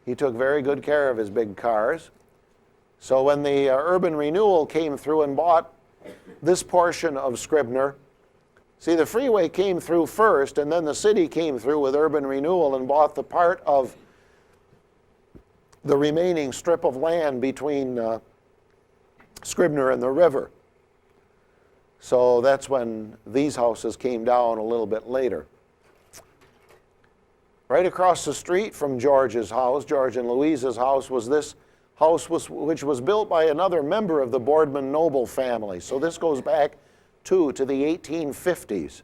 [SPEAKER 2] He took very good care of his big cars. So when the urban renewal came through and bought this portion of Scribner, see, the freeway came through first, and then the city came through with urban renewal and bought the part of the remaining strip of land between Scribner and the river. So that's when these houses came down a little bit later. Right across the street from George's house, George and Louise's house, was this house which was built by another member of the Boardman noble family. So this goes back to the 1850s.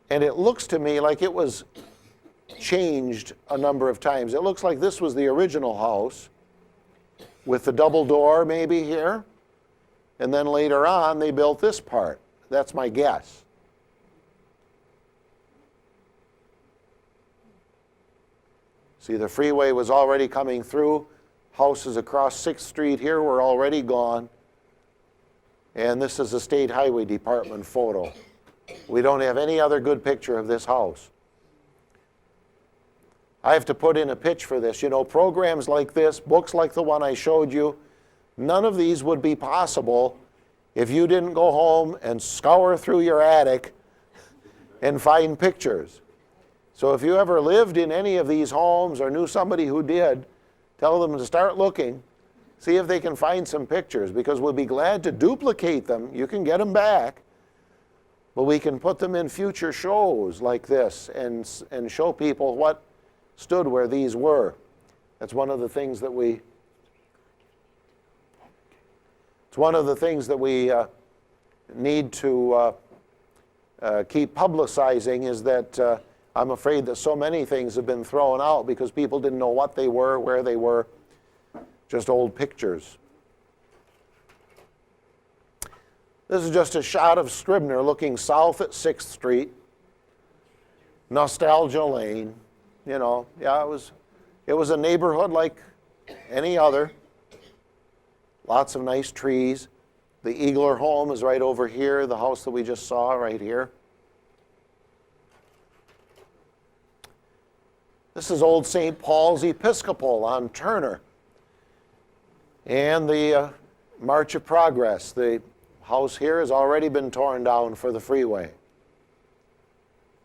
[SPEAKER 2] And it looks to me like it was changed a number of times. It looks like this was the original house with the double door maybe here. And then later on they built this part. That's my guess. See, the freeway was already coming through. Houses across 6th Street here were already gone. And this is a State Highway Department photo. We don't have any other good picture of this house. I have to put in a pitch for this. You know, programs like this, books like the one I showed you, none of these would be possible if you didn't go home and scour through your attic and find pictures. So if you ever lived in any of these homes or knew somebody who did, tell them to start looking, see if they can find some pictures, because we'll be glad to duplicate them. You can get them back, but we can put them in future shows like this and show people what stood where these were. That's one of the things that we need to keep publicizing, is that I'm afraid that so many things have been thrown out because people didn't know what they were, where they were, just old pictures. This is just a shot of Scribner looking south at 6th Street, Nostalgia Lane. You know, yeah, it was a neighborhood like any other. Lots of nice trees. The Glar home is right over here, the house that we just saw right here. This is Old St. Paul's Episcopal on Turner. And the March of Progress. The house here has already been torn down for the freeway.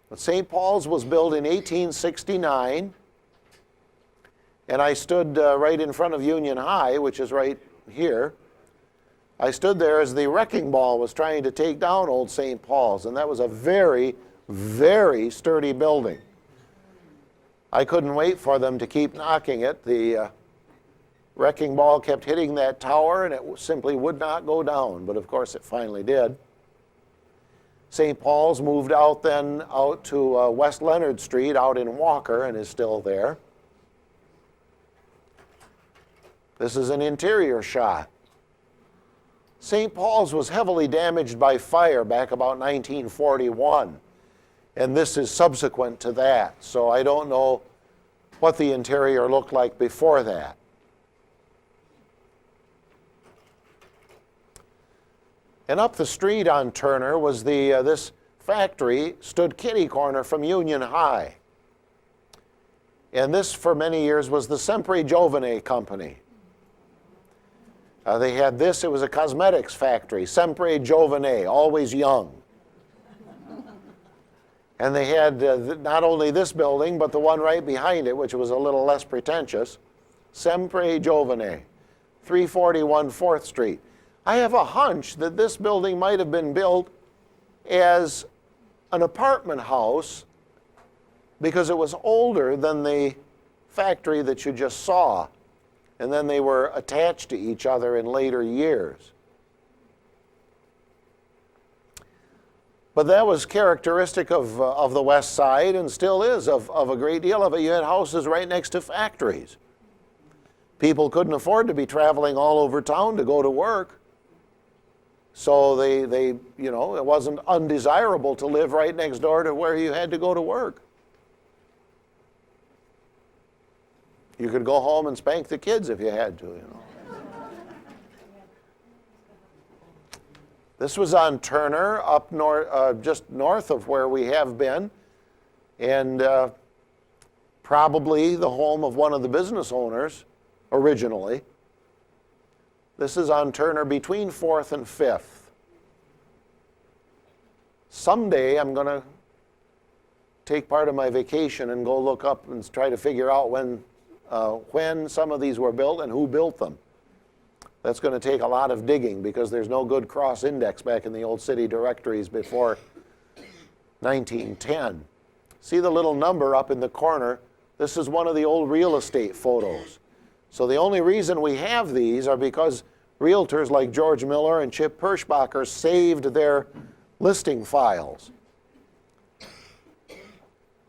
[SPEAKER 2] But St. Paul's was built in 1869. And I stood right in front of Union High, which is right here. I stood there as the wrecking ball was trying to take down Old St. Paul's, and that was a very, very sturdy building. I couldn't wait for them to keep knocking it. The wrecking ball kept hitting that tower, and it simply would not go down, but of course it finally did. St. Paul's moved out then out to West Leonard Street out in Walker and is still there. This is an interior shot. St. Paul's was heavily damaged by fire back about 1941, and this is subsequent to that, so I don't know what the interior looked like before that. And up the street on Turner was this factory stood kitty corner from Union High. And this for many years was the Sempre Giovane Company. They had this, it was a cosmetics factory, Sempre Giovane, always young. And they had not only this building, but the one right behind it, which was a little less pretentious, Sempre Giovane, 341 4th Street. I have a hunch that this building might have been built as an apartment house because it was older than the factory that you just saw. And then they were attached to each other in later years. But that was characteristic of the West Side, and still is of a great deal of it. You had houses right next to factories. People couldn't afford to be traveling all over town to go to work. So they you know, it wasn't undesirable to live right next door to where you had to go to work. You could go home and spank the kids if you had to, you know. This was on Turner, up north, just north of where we have been, and probably the home of one of the business owners originally. This is on Turner between 4th and 5th. Someday I'm going to take part of my vacation and go look up and try to figure out when some of these were built and who built them. That's going to take a lot of digging because there's no good cross index back in the old city directories before 1910. See the little number up in the corner? This is one of the old real estate photos. So the only reason we have these are because realtors like George Miller and Chip Perschbacher saved their listing files.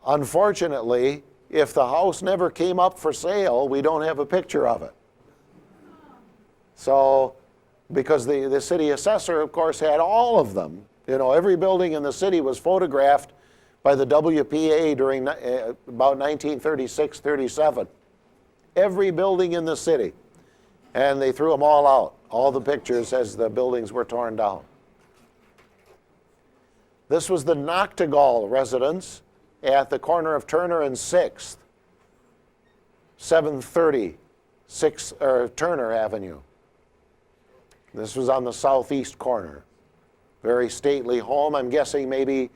[SPEAKER 2] Unfortunately, if the house never came up for sale, we don't have a picture of it. So, because the city assessor, of course, had all of them. You know, every building in the city was photographed by the WPA during about 1936-37. Every building in the city. And they threw them all out, all the pictures as the buildings were torn down. This was the Nachtigal Residence at the corner of Turner and 6th, 730 Turner Avenue. This was on the southeast corner. Very stately home. I'm guessing maybe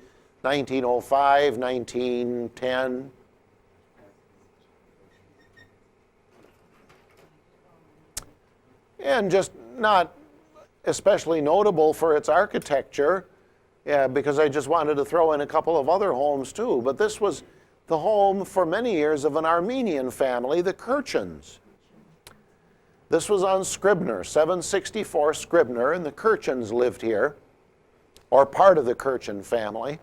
[SPEAKER 2] 1905, 1910. And just not especially notable for its architecture, yeah, because I just wanted to throw in a couple of other homes too. But this was the home for many years of an Armenian family, the Kirchens. This was on Scribner, 764 Scribner, and the Kirchens lived here, or part of the Kirchen family.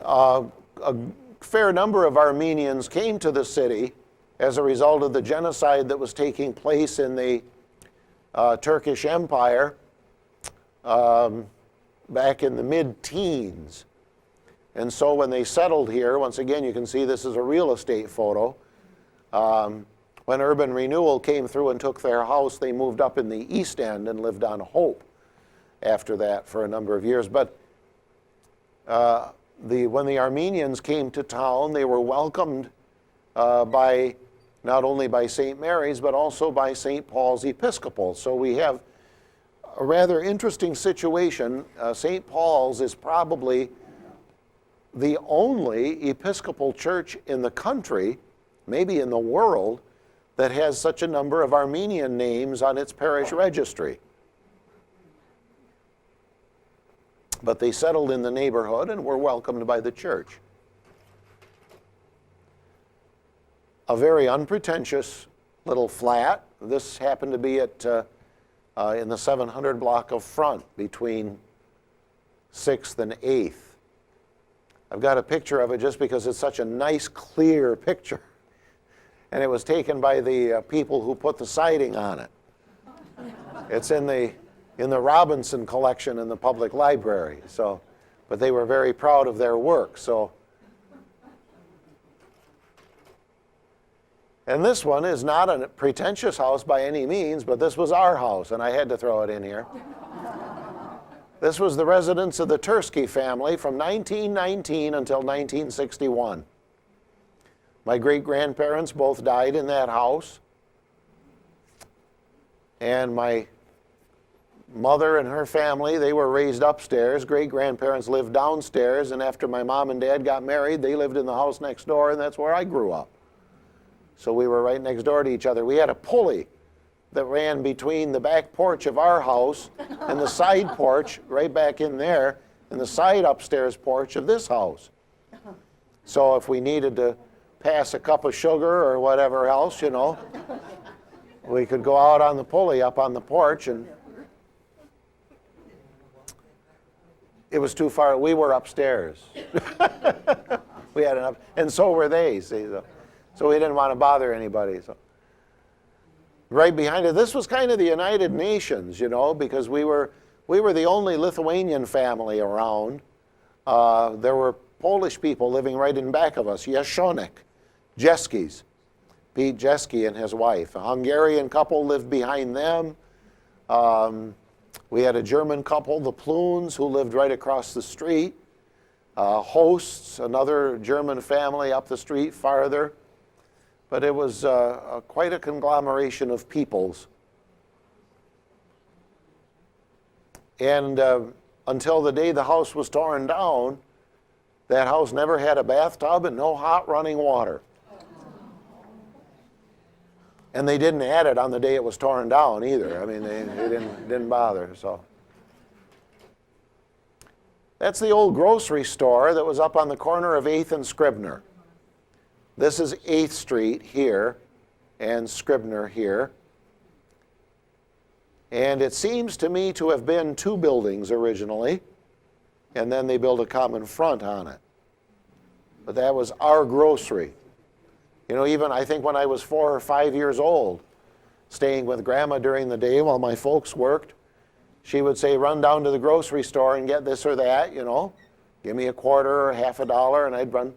[SPEAKER 2] A fair number of Armenians came to the city as a result of the genocide that was taking place in the Turkish Empire back in the mid-teens. And so when they settled here, once again you can see this is a real estate photo, when urban renewal came through and took their house, they moved up in the East End and lived on Hope after that for a number of years. But when the Armenians came to town, they were welcomed by not only by St. Mary's, but also by St. Paul's Episcopal. So we have a rather interesting situation. St. Paul's is probably the only Episcopal church in the country, maybe in the world, that has such a number of Armenian names on its parish registry. But they settled in the neighborhood and were welcomed by the church. A very unpretentious little flat. This happened to be at in the 700 block of Front between 6th and 8th. I've got a picture of it just because it's such a nice, clear picture. And it was taken by the people who put the siding on it. It's in the Robinson collection in the public library. So, but they were very proud of their work. So, and this one is not a pretentious house by any means, but this was our house, and I had to throw it in here. This was the residence of the Tursky family from 1919 until 1961. My great-grandparents both died in that house. And my mother and her family, they were raised upstairs. Great-grandparents lived downstairs, and after my mom and dad got married, they lived in the house next door, and that's where I grew up. So we were right next door to each other. We had a pulley that ran between the back porch of our house and the side porch, right back in there, and the side upstairs porch of this house. So if we needed to pass a cup of sugar or whatever else, you know, we could go out on the pulley up on the porch, and it was too far. We were upstairs. We had enough, and so were they, see. So we didn't want to bother anybody. So right behind it, this was kind of the United Nations, you know, because we were the only Lithuanian family around. There were Polish people living right in back of us, Jeszonek, Jeskis, Pete Jeski and his wife. A Hungarian couple lived behind them. We had a German couple, the Plunes, who lived right across the street. Hosts, another German family up the street farther. But it was quite a conglomeration of peoples. And until the day the house was torn down, that house never had a bathtub and no hot running water. And they didn't add it on the day it was torn down either. I mean, they didn't bother. So that's the old grocery store that was up on the corner of 8th and Scribner. This is 8th Street here and Scribner here. And it seems to me to have been two buildings originally, and then they built a common front on it. But that was our grocery. You know, even I think when I was 4 or 5 years old, staying with Grandma during the day while my folks worked, she would say, run down to the grocery store and get this or that, you know. Give me a quarter or half a dollar, and I'd run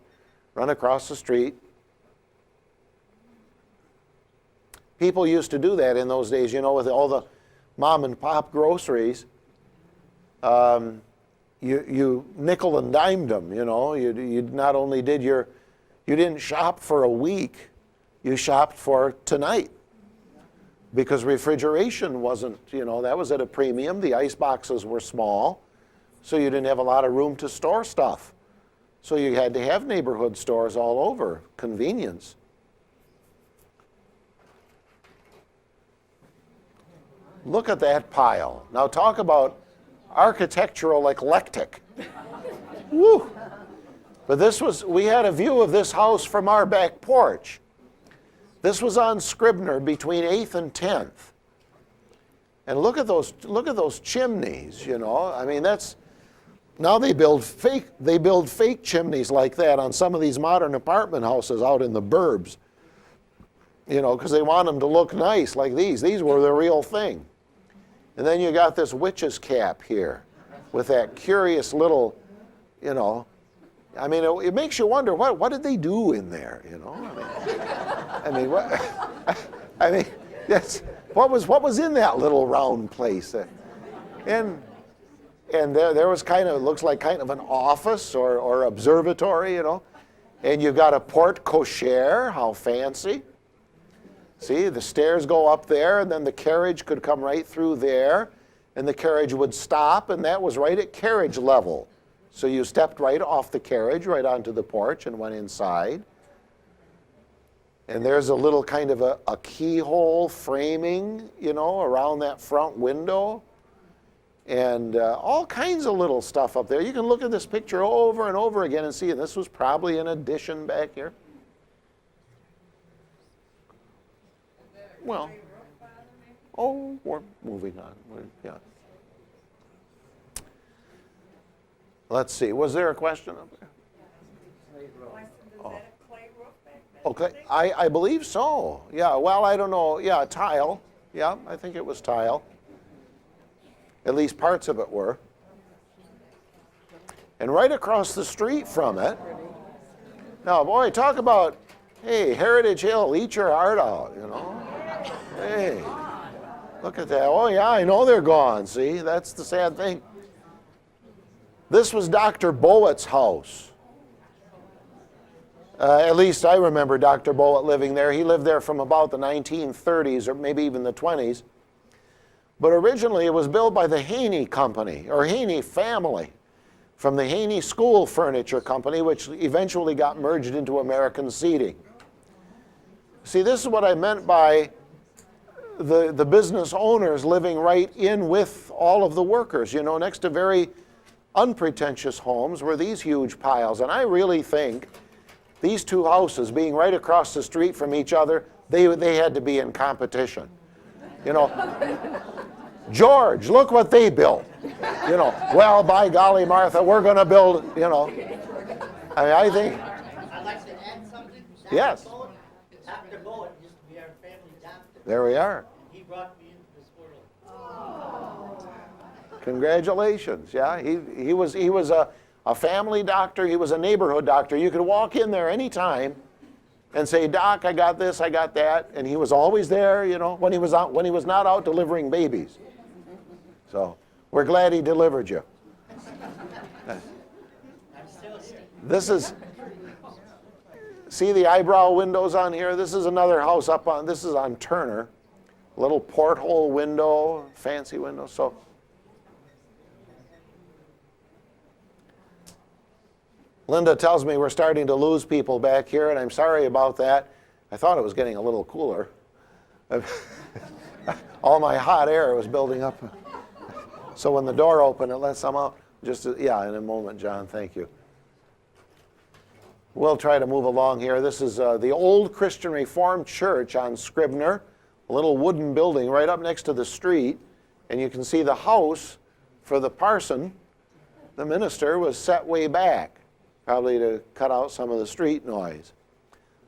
[SPEAKER 2] across the street. People used to do that in those days, you know, with all the mom and pop groceries. You nickel and dimed them, you know. You not only did you didn't shop for a week, you shopped for tonight. Because refrigeration wasn't, you know, that was at a premium. The ice boxes were small. So you didn't have a lot of room to store stuff. So you had to have neighborhood stores all over, convenience. Look at that pile. Now talk about architectural eclectic. Woo! But we had a view of this house from our back porch. This was on Scribner between 8th and 10th. And look at those chimneys, you know. I mean, now they build fake chimneys like that on some of these modern apartment houses out in the burbs. You know, because they want them to look nice like these. These were the real thing. And then you got this witch's cap here with that curious little, you know, I mean, it makes you wonder, what did they do in there, you know? What was in that little round place? And there was looks like kind of an office or observatory, you know. And you've got a porte cochere, how fancy. See, the stairs go up there, and then the carriage could come right through there, and the carriage would stop, and that was right at carriage level. So you stepped right off the carriage, right onto the porch, and went inside. And there's a little kind of a keyhole framing, you know, around that front window. And all kinds of little stuff up there. You can look at this picture over and over again and see, and this was probably an addition back here. Well, we're moving on. Yeah. Let's see. Was there a question up there? Okay, I believe so. Yeah, well, I don't know. Yeah, tile. Yeah, I think it was tile. At least parts of it were. And right across the street from it, now, boy, talk about, hey, Heritage Hill, eat your heart out, you know. Hey, look at that. Oh, yeah, I know they're gone. See, that's the sad thing. This was Dr. Bowett's house. At least I remember Dr. Bowett living there. He lived there from about the 1930s or maybe even the 20s. But originally it was built by the Haney Company, or Haney family, from the Haney School Furniture Company, which eventually got merged into American Seating. See, this is what I meant by the business owners living right in with all of the workers. You know, next to very unpretentious homes were these huge piles. And I really think these two houses being right across the street from each other, they had to be in competition. You know, George, look what they built. You know, well, by golly, Martha, we're going to build, you know. I mean, I think.
[SPEAKER 4] I'd like to add something.
[SPEAKER 2] Yes.
[SPEAKER 4] Dr. Bowen used to be our family doctor.
[SPEAKER 2] There we are.
[SPEAKER 4] He brought me into this world.
[SPEAKER 2] Congratulations. Yeah, he was a family doctor. He was a neighborhood doctor. You could walk in there anytime and say, Doc, I got this, I got that, and he was always there, you know, when he was not out delivering babies. So we're glad he delivered you. This is, see the eyebrow windows on here? This is another house this is on Turner. Little porthole window, fancy window. So Linda tells me we're starting to lose people back here, and I'm sorry about that. I thought it was getting a little cooler. All my hot air was building up. So when the door opened, it let some out. Yeah, in a moment, John, thank you. We'll try to move along here. This is the old Christian Reformed Church on Scribner, a little wooden building right up next to the street. And you can see the house for the parson, the minister, was set way back, probably to cut out some of the street noise.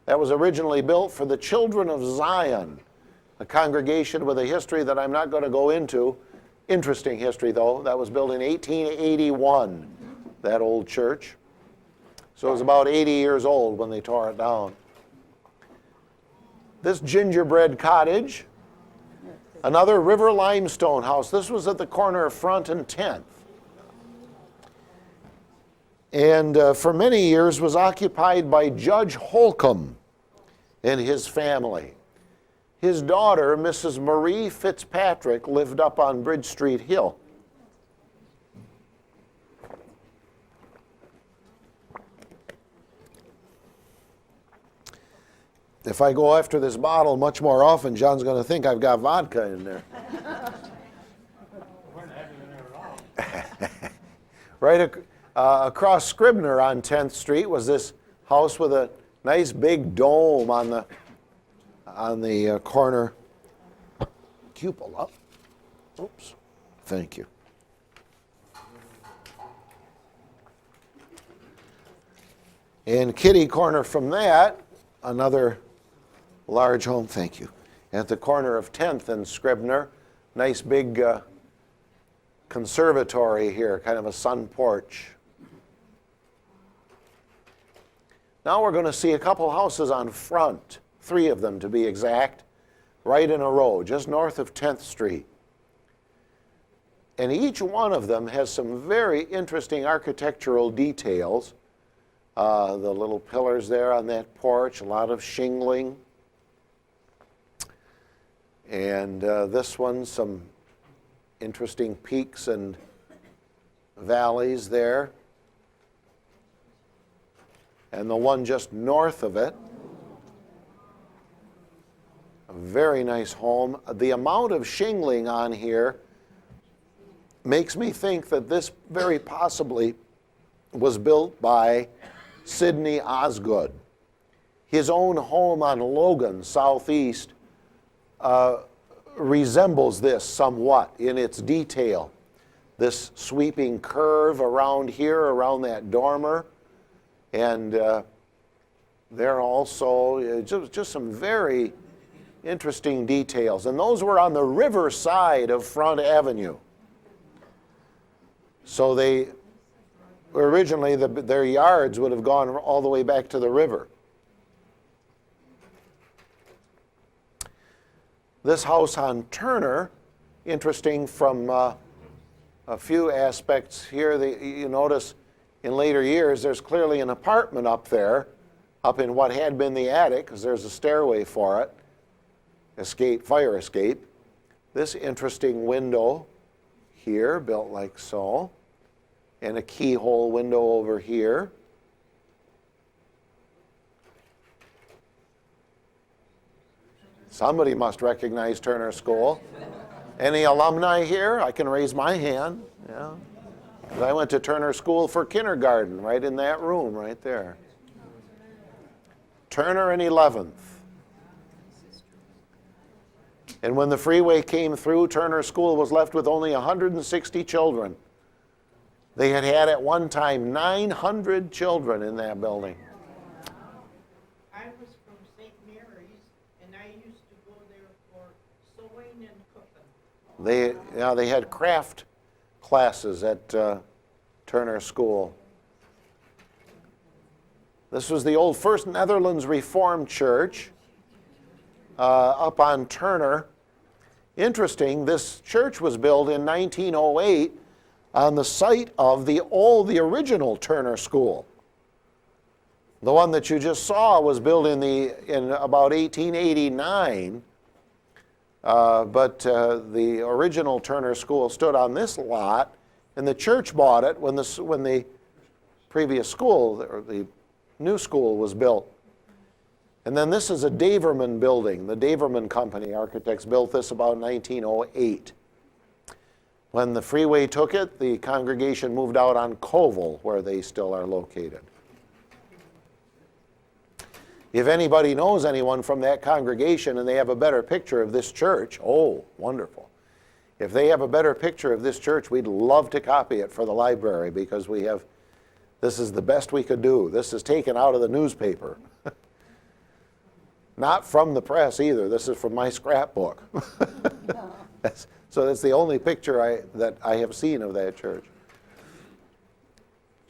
[SPEAKER 2] That was originally built for the Children of Zion, a congregation with a history that I'm not going to go into. Interesting history, though. That was built in 1881, that old church. So it was about 80 years old when they tore it down. This Gingerbread Cottage, another river limestone house. This was at the corner of Front and 10th. And for many years was occupied by Judge Holcomb and his family. His daughter, Mrs. Marie Fitzpatrick, lived up on Bridge Street Hill. If I go after this bottle much more often, John's going to think I've got vodka in there.
[SPEAKER 3] We're not having it there at all.
[SPEAKER 2] Right across Scribner on 10th Street was this house with a nice big dome on the corner cupola. Oops, thank you. And kitty corner from that, another large home, thank you. At the corner of 10th and Scribner, nice big conservatory here, kind of a sun porch. Now we're going to see a couple houses on front, 3 of them to be exact, right in a row, just north of 10th Street. And each one of them has some very interesting architectural details. The little pillars there on that porch, a lot of shingling. And this one, some interesting peaks and valleys there. And the one just north of it, a very nice home. The amount of shingling on here makes me think that this very possibly was built by Sidney Osgood. His own home on Logan, southeast, resembles this somewhat in its detail. This sweeping curve around here, around that dormer, and there also just some very interesting details. And those were on the river side of Front Avenue. So they originally, their yards would have gone all the way back to the river. This house on Turner, interesting from a few aspects here. You notice in later years there's clearly an apartment up there, up in what had been the attic, because there's a stairway for it, fire escape. This interesting window here, built like so, and a keyhole window over here. Somebody must recognize Turner School. Any alumni here? I can raise my hand. Yeah. I went to Turner School for kindergarten, right in that room right there. Turner and 11th. And when the freeway came through, Turner School was left with only 160 children. They had at one time 900 children in that building.
[SPEAKER 5] I was from St. Mary's, and I used to go there for sewing and cooking.
[SPEAKER 2] They had craft classes at Turner School. This was the old First Netherlands Reformed Church up on Turner. Interesting, this church was built in 1908 on the site of the original Turner School. The one that you just saw was built in about 1889, but the original Turner School stood on this lot, and the church bought it when the previous school, or the new school, was built. And then this is a Daverman building. The Daverman Company architects built this about 1908. When the freeway took it, the congregation moved out on Koval, where they still are located. If anybody knows anyone from that congregation and they have a better picture of this church, oh, wonderful. If they have a better picture of this church, we'd love to copy it for the library, because this is the best we could do. This is taken out of the newspaper. Not from the press either. This is from my scrapbook. So that's the only picture that I have seen of that church.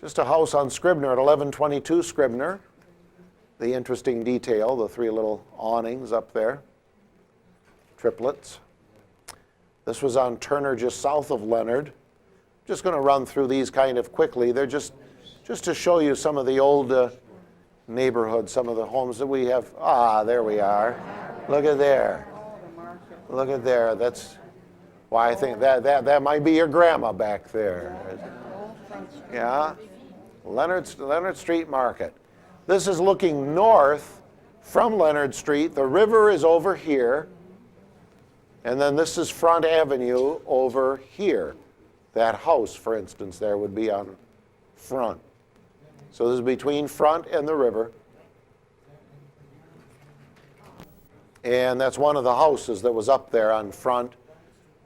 [SPEAKER 2] Just a house on Scribner at 1122 Scribner. The interesting detail, the 3 little awnings up there, triplets. This was on Turner, just south of Leonard. Just going to run through these kind of quickly. They're just to show you some of the old neighborhoods, some of the homes that we have. Ah, there we are. Look at there. Look at there. That's why I think that might be your grandma back there. Yeah. Leonard Street Market. This is looking north from Leonard Street. The river is over here. And then this is Front Avenue over here. That house, for instance, there would be on Front. So this is between Front and the river. And that's one of the houses that was up there on Front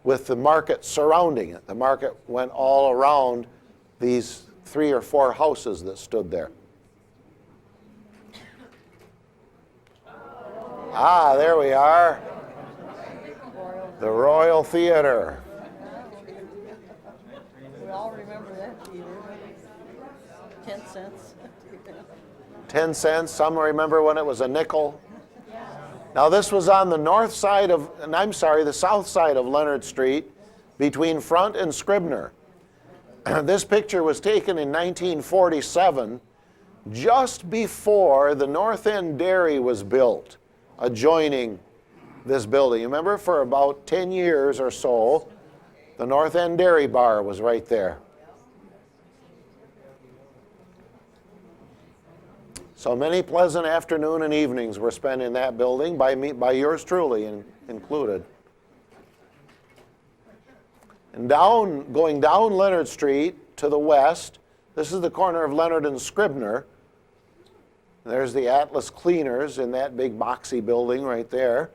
[SPEAKER 2] with the market surrounding it. The market went all around these 3 or 4 houses that stood there. Ah, there we are. The Royal Theater.
[SPEAKER 6] We all remember that theater. 10 cents.
[SPEAKER 2] 10 cents. Some remember when it was a nickel. Now this was on the north side of, and I'm sorry, the south side of Leonard Street, between Front and Scribner. This picture was taken in 1947, just before the North End Dairy was built, adjoining this building. You remember, for about 10 years or so, the North End Dairy Bar was right there. So many pleasant afternoon and evenings were spent in that building by me, by yours truly included. And going down Leonard Street to the west, this is the corner of Leonard and Scribner. There's the Atlas Cleaners in that big boxy building right there.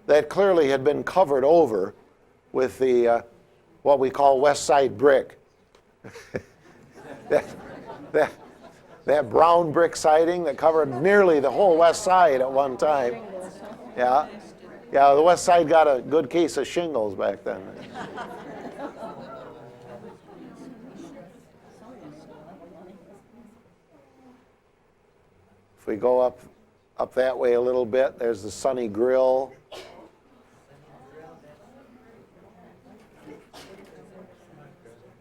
[SPEAKER 2] That clearly had been covered over with the what we call West Side brick. that brown brick siding that covered nearly the whole west side at one time. Yeah, the west side got a good case of shingles back then. If we go up that way a little bit, there's the Sunny Grill.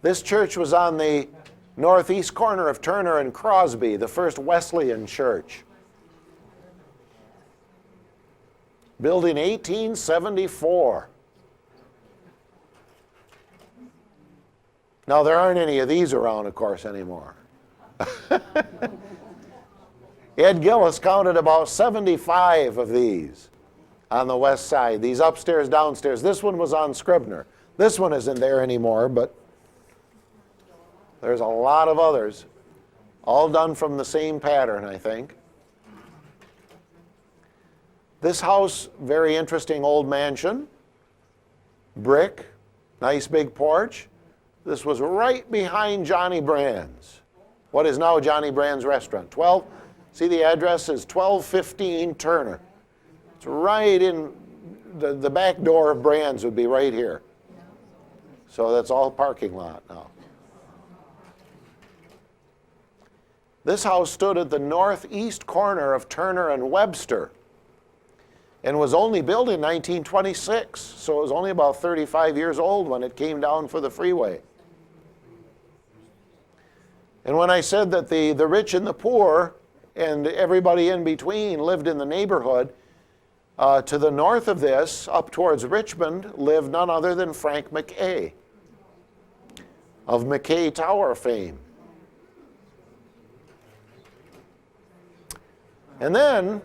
[SPEAKER 2] This church was on the northeast corner of Turner and Crosby, the first Wesleyan church. Built in 1874. Now, there aren't any of these around, of course, anymore. Ed Gillis counted about 75 of these on the west side, these upstairs, downstairs. This one was on Scribner. This one isn't there anymore, but there's a lot of others, all done from the same pattern, I think. This house, very interesting old mansion, brick, nice big porch. This was right behind Johnny Brand's, what is now Johnny Brand's restaurant. See the address is 1215 Turner. It's right in, the back door of Brand's would be right here. So that's all parking lot now. This house stood at the northeast corner of Turner and Webster and was only built in 1926, so it was only about 35 years old when it came down for the freeway. And when I said that the rich and the poor and everybody in between lived in the neighborhood, to the north of this, up towards Richmond, lived none other than Frank McKay of McKay Tower fame. And then,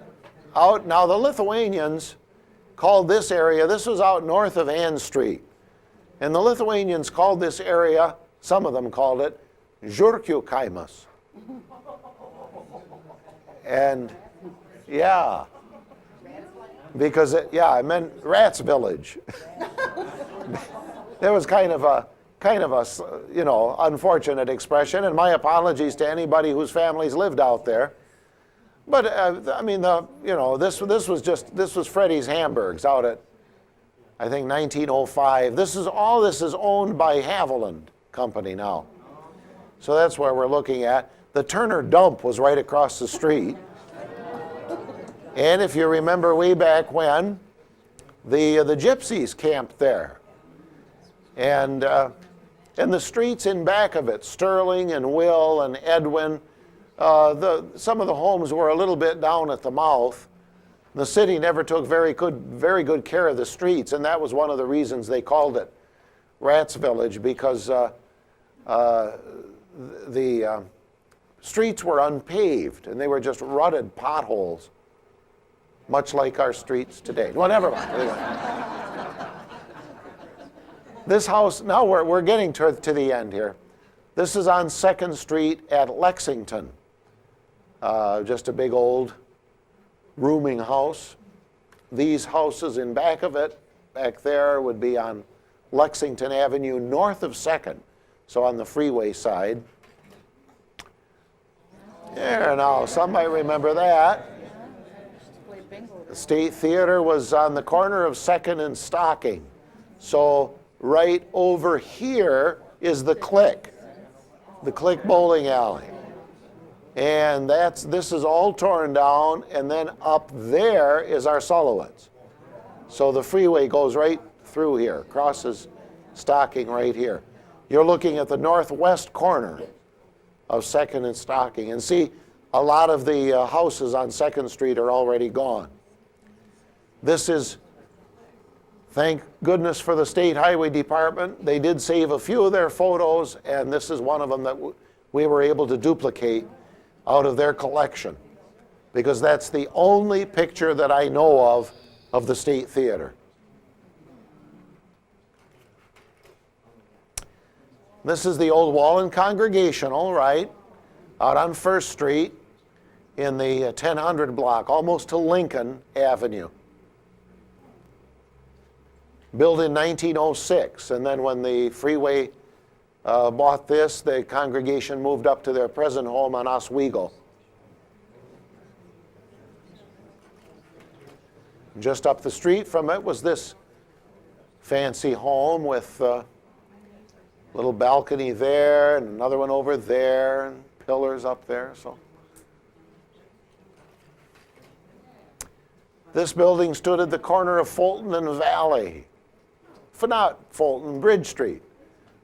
[SPEAKER 2] now the Lithuanians called this area, this was out north of Ann Street, and the Lithuanians called this area, some of them called it, Žiurkių kaimas. And yeah, because it meant Rats Village. There was kind of a unfortunate expression, and my apologies to anybody whose families lived out there. But I mean, this was Freddy's Hamburgs out at, I think, 1905. This is owned by Haviland Company now. So that's where we're looking at. The Turner dump was right across the street. And if you remember way back when, the gypsies camped there. And the streets in back of it, Sterling and Will and Edwin, some of the homes were a little bit down at the mouth. The city never took very good care of the streets, and that was one of the reasons they called it Rats Village, because the streets were unpaved, and they were just rutted potholes, much like our streets today. Well, never mind. Anyway. This house, now we're getting to the end here. This is on 2nd Street at Lexington. Just a big old rooming house. These houses in back of it, back there, would be on Lexington Avenue north of 2nd, so on the freeway side. There now, somebody remember that.
[SPEAKER 6] Play bingo.
[SPEAKER 2] The State Theater was on the corner of 2nd and Stocking. So right over here is the Click bowling alley. And this is all torn down, and then up there is our Sullivan's. So the freeway goes right through here, crosses Stocking right here. You're looking at the northwest corner of 2nd and Stocking. And see, a lot of the houses on 2nd Street are already gone. This is, thank goodness for the State Highway Department. They did save a few of their photos, and this is one of them that we were able to duplicate out of their collection, because that's the only picture that I know of the State Theater. This is the old Wallen Congregational, right, out on 1st Street in the 1000 block, almost to Lincoln Avenue. Built in 1906, and then when the freeway bought this, the congregation moved up to their present home on Oswego. Just up the street from it was this fancy home with a little balcony there and another one over there and pillars up there. So this building stood at the corner of Fulton and Valley. Not Fulton, Bridge Street.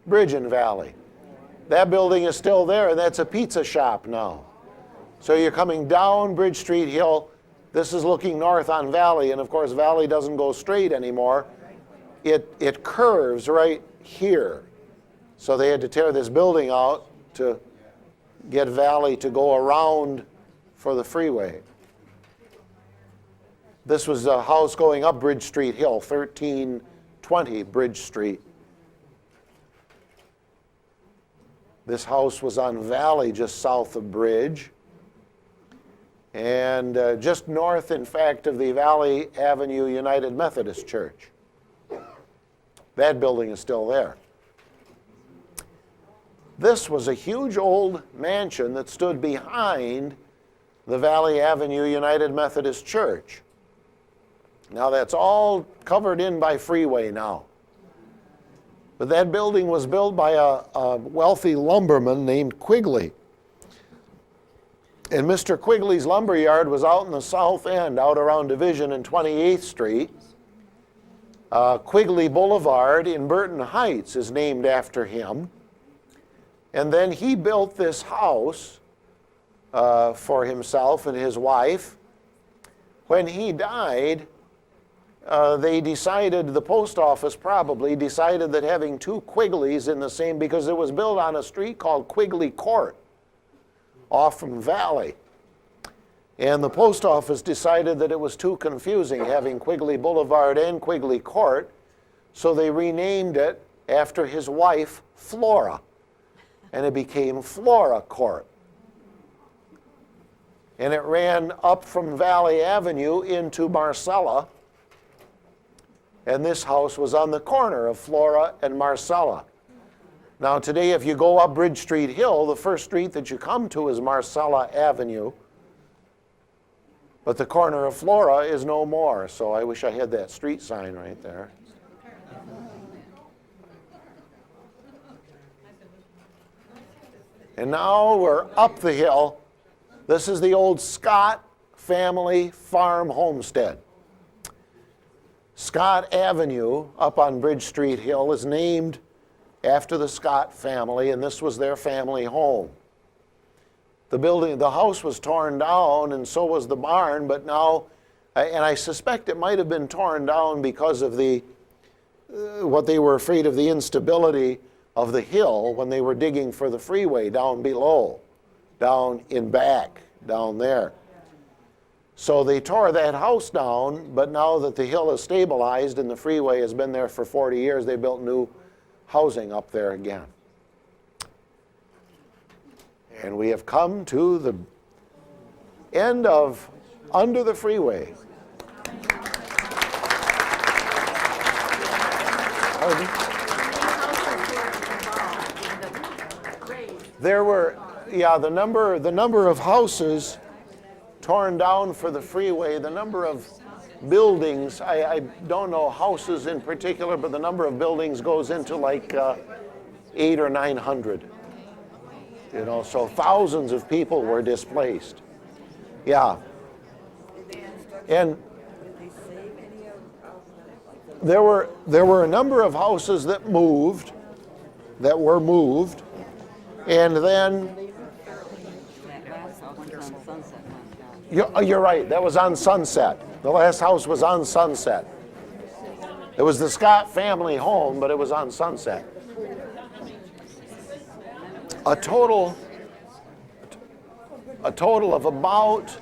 [SPEAKER 2] Bridge and Valley. That building is still there, and that's a pizza shop now. So you're coming down Bridge Street Hill. This is looking north on Valley, and of course Valley doesn't go straight anymore. It curves right here. So they had to tear this building out to get Valley to go around for the freeway. This was a house going up Bridge Street Hill, 1320 Bridge Street. This house was on Valley, just south of Bridge. And just north, in fact, of the Valley Avenue United Methodist Church. That building is still there. This was a huge old mansion that stood behind the Valley Avenue United Methodist Church. Now that's all covered in by freeway now. But that building was built by a wealthy lumberman named Quigley. And Mr. Quigley's lumber yard was out in the south end, out around Division and 28th Street. Quigley Boulevard in Burton Heights is named after him. And then he built this house for himself and his wife. When he died, they decided, the post office probably decided that having two Quigleys in the same, because it was built on a street called Quigley Court off from Valley. And the post office decided that it was too confusing having Quigley Boulevard and Quigley Court, so they renamed it after his wife, Flora, and it became Flora Court. And it ran up from Valley Avenue into Marcella. And this house was on the corner of Flora and Marcella. Now today, if you go up Bridge Street Hill, the first street that you come to is Marcella Avenue. But the corner of Flora is no more, so I wish I had that street sign right there. And now we're up the hill. This is the old Scott family farm homestead. Scott Avenue up on Bridge Street Hill is named after the Scott family, and this was their family home. The house was torn down, and so was the barn, but now, and I suspect it might have been torn down because of what they were afraid of, the instability of the hill when they were digging for the freeway down below. down in back, down there. So they tore that house down, but now that the hill is stabilized and the freeway has been there for 40 years, they built new housing up there again. And we have come to the end of Under the Freeway. Pardon? There were, yeah, the number of houses torn down for the freeway, the number of buildings, I don't know houses in particular, but the number of buildings goes into like 800 or 900. You know, so thousands of people were displaced. Yeah. And there were a number of houses that were moved, and then you're right, that was on Sunset. The last house was on Sunset. It was the Scott family home, but it was on Sunset. A total of about,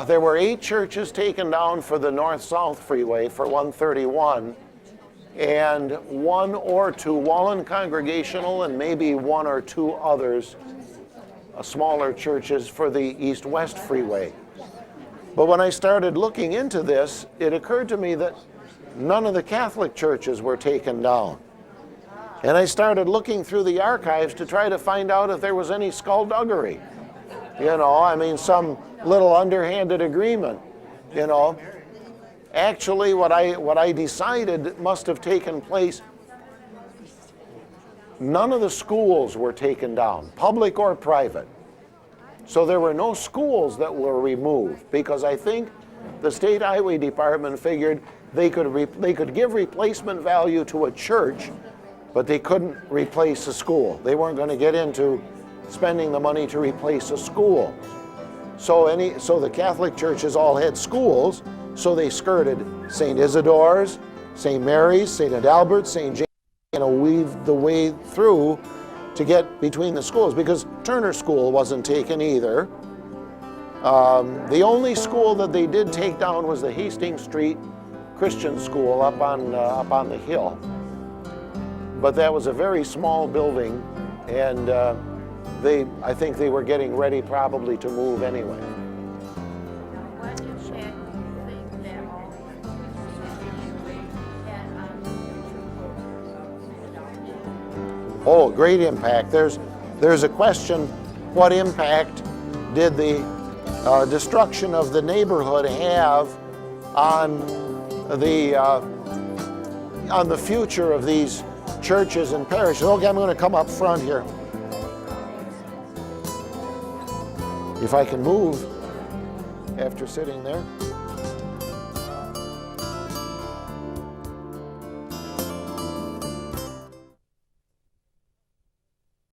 [SPEAKER 2] there were 8 churches taken down for the north-south freeway for 131, and 1 or 2 Wallen Congregational and maybe 1 or 2 others, smaller churches for the east-west freeway. But when I started looking into this, it occurred to me that none of the Catholic churches were taken down. And I started looking through the archives to try to find out if there was any skullduggery. You know, I mean, some little underhanded agreement, you know. Actually, what I decided must have taken place, none of the schools were taken down, public or private. So there were no schools that were removed, because I think the State Highway Department figured they could give replacement value to a church, but they couldn't replace a school. They weren't going to get into spending the money to replace a school. So the Catholic churches all had schools, so they skirted St. Isidore's, St. Mary's, St. Adalbert's, St. James, you know, weaved the way through to get between the schools, because Turner School wasn't taken either. The only school that they did take down was the Hastings Street Christian School up on the hill. But that was a very small building, and I think they were getting ready probably to move anyway. Oh, great impact. There's a question, what impact did the destruction of the neighborhood have on the future of these churches and parishes? Okay, I'm going to come up front here. If I can move after sitting there.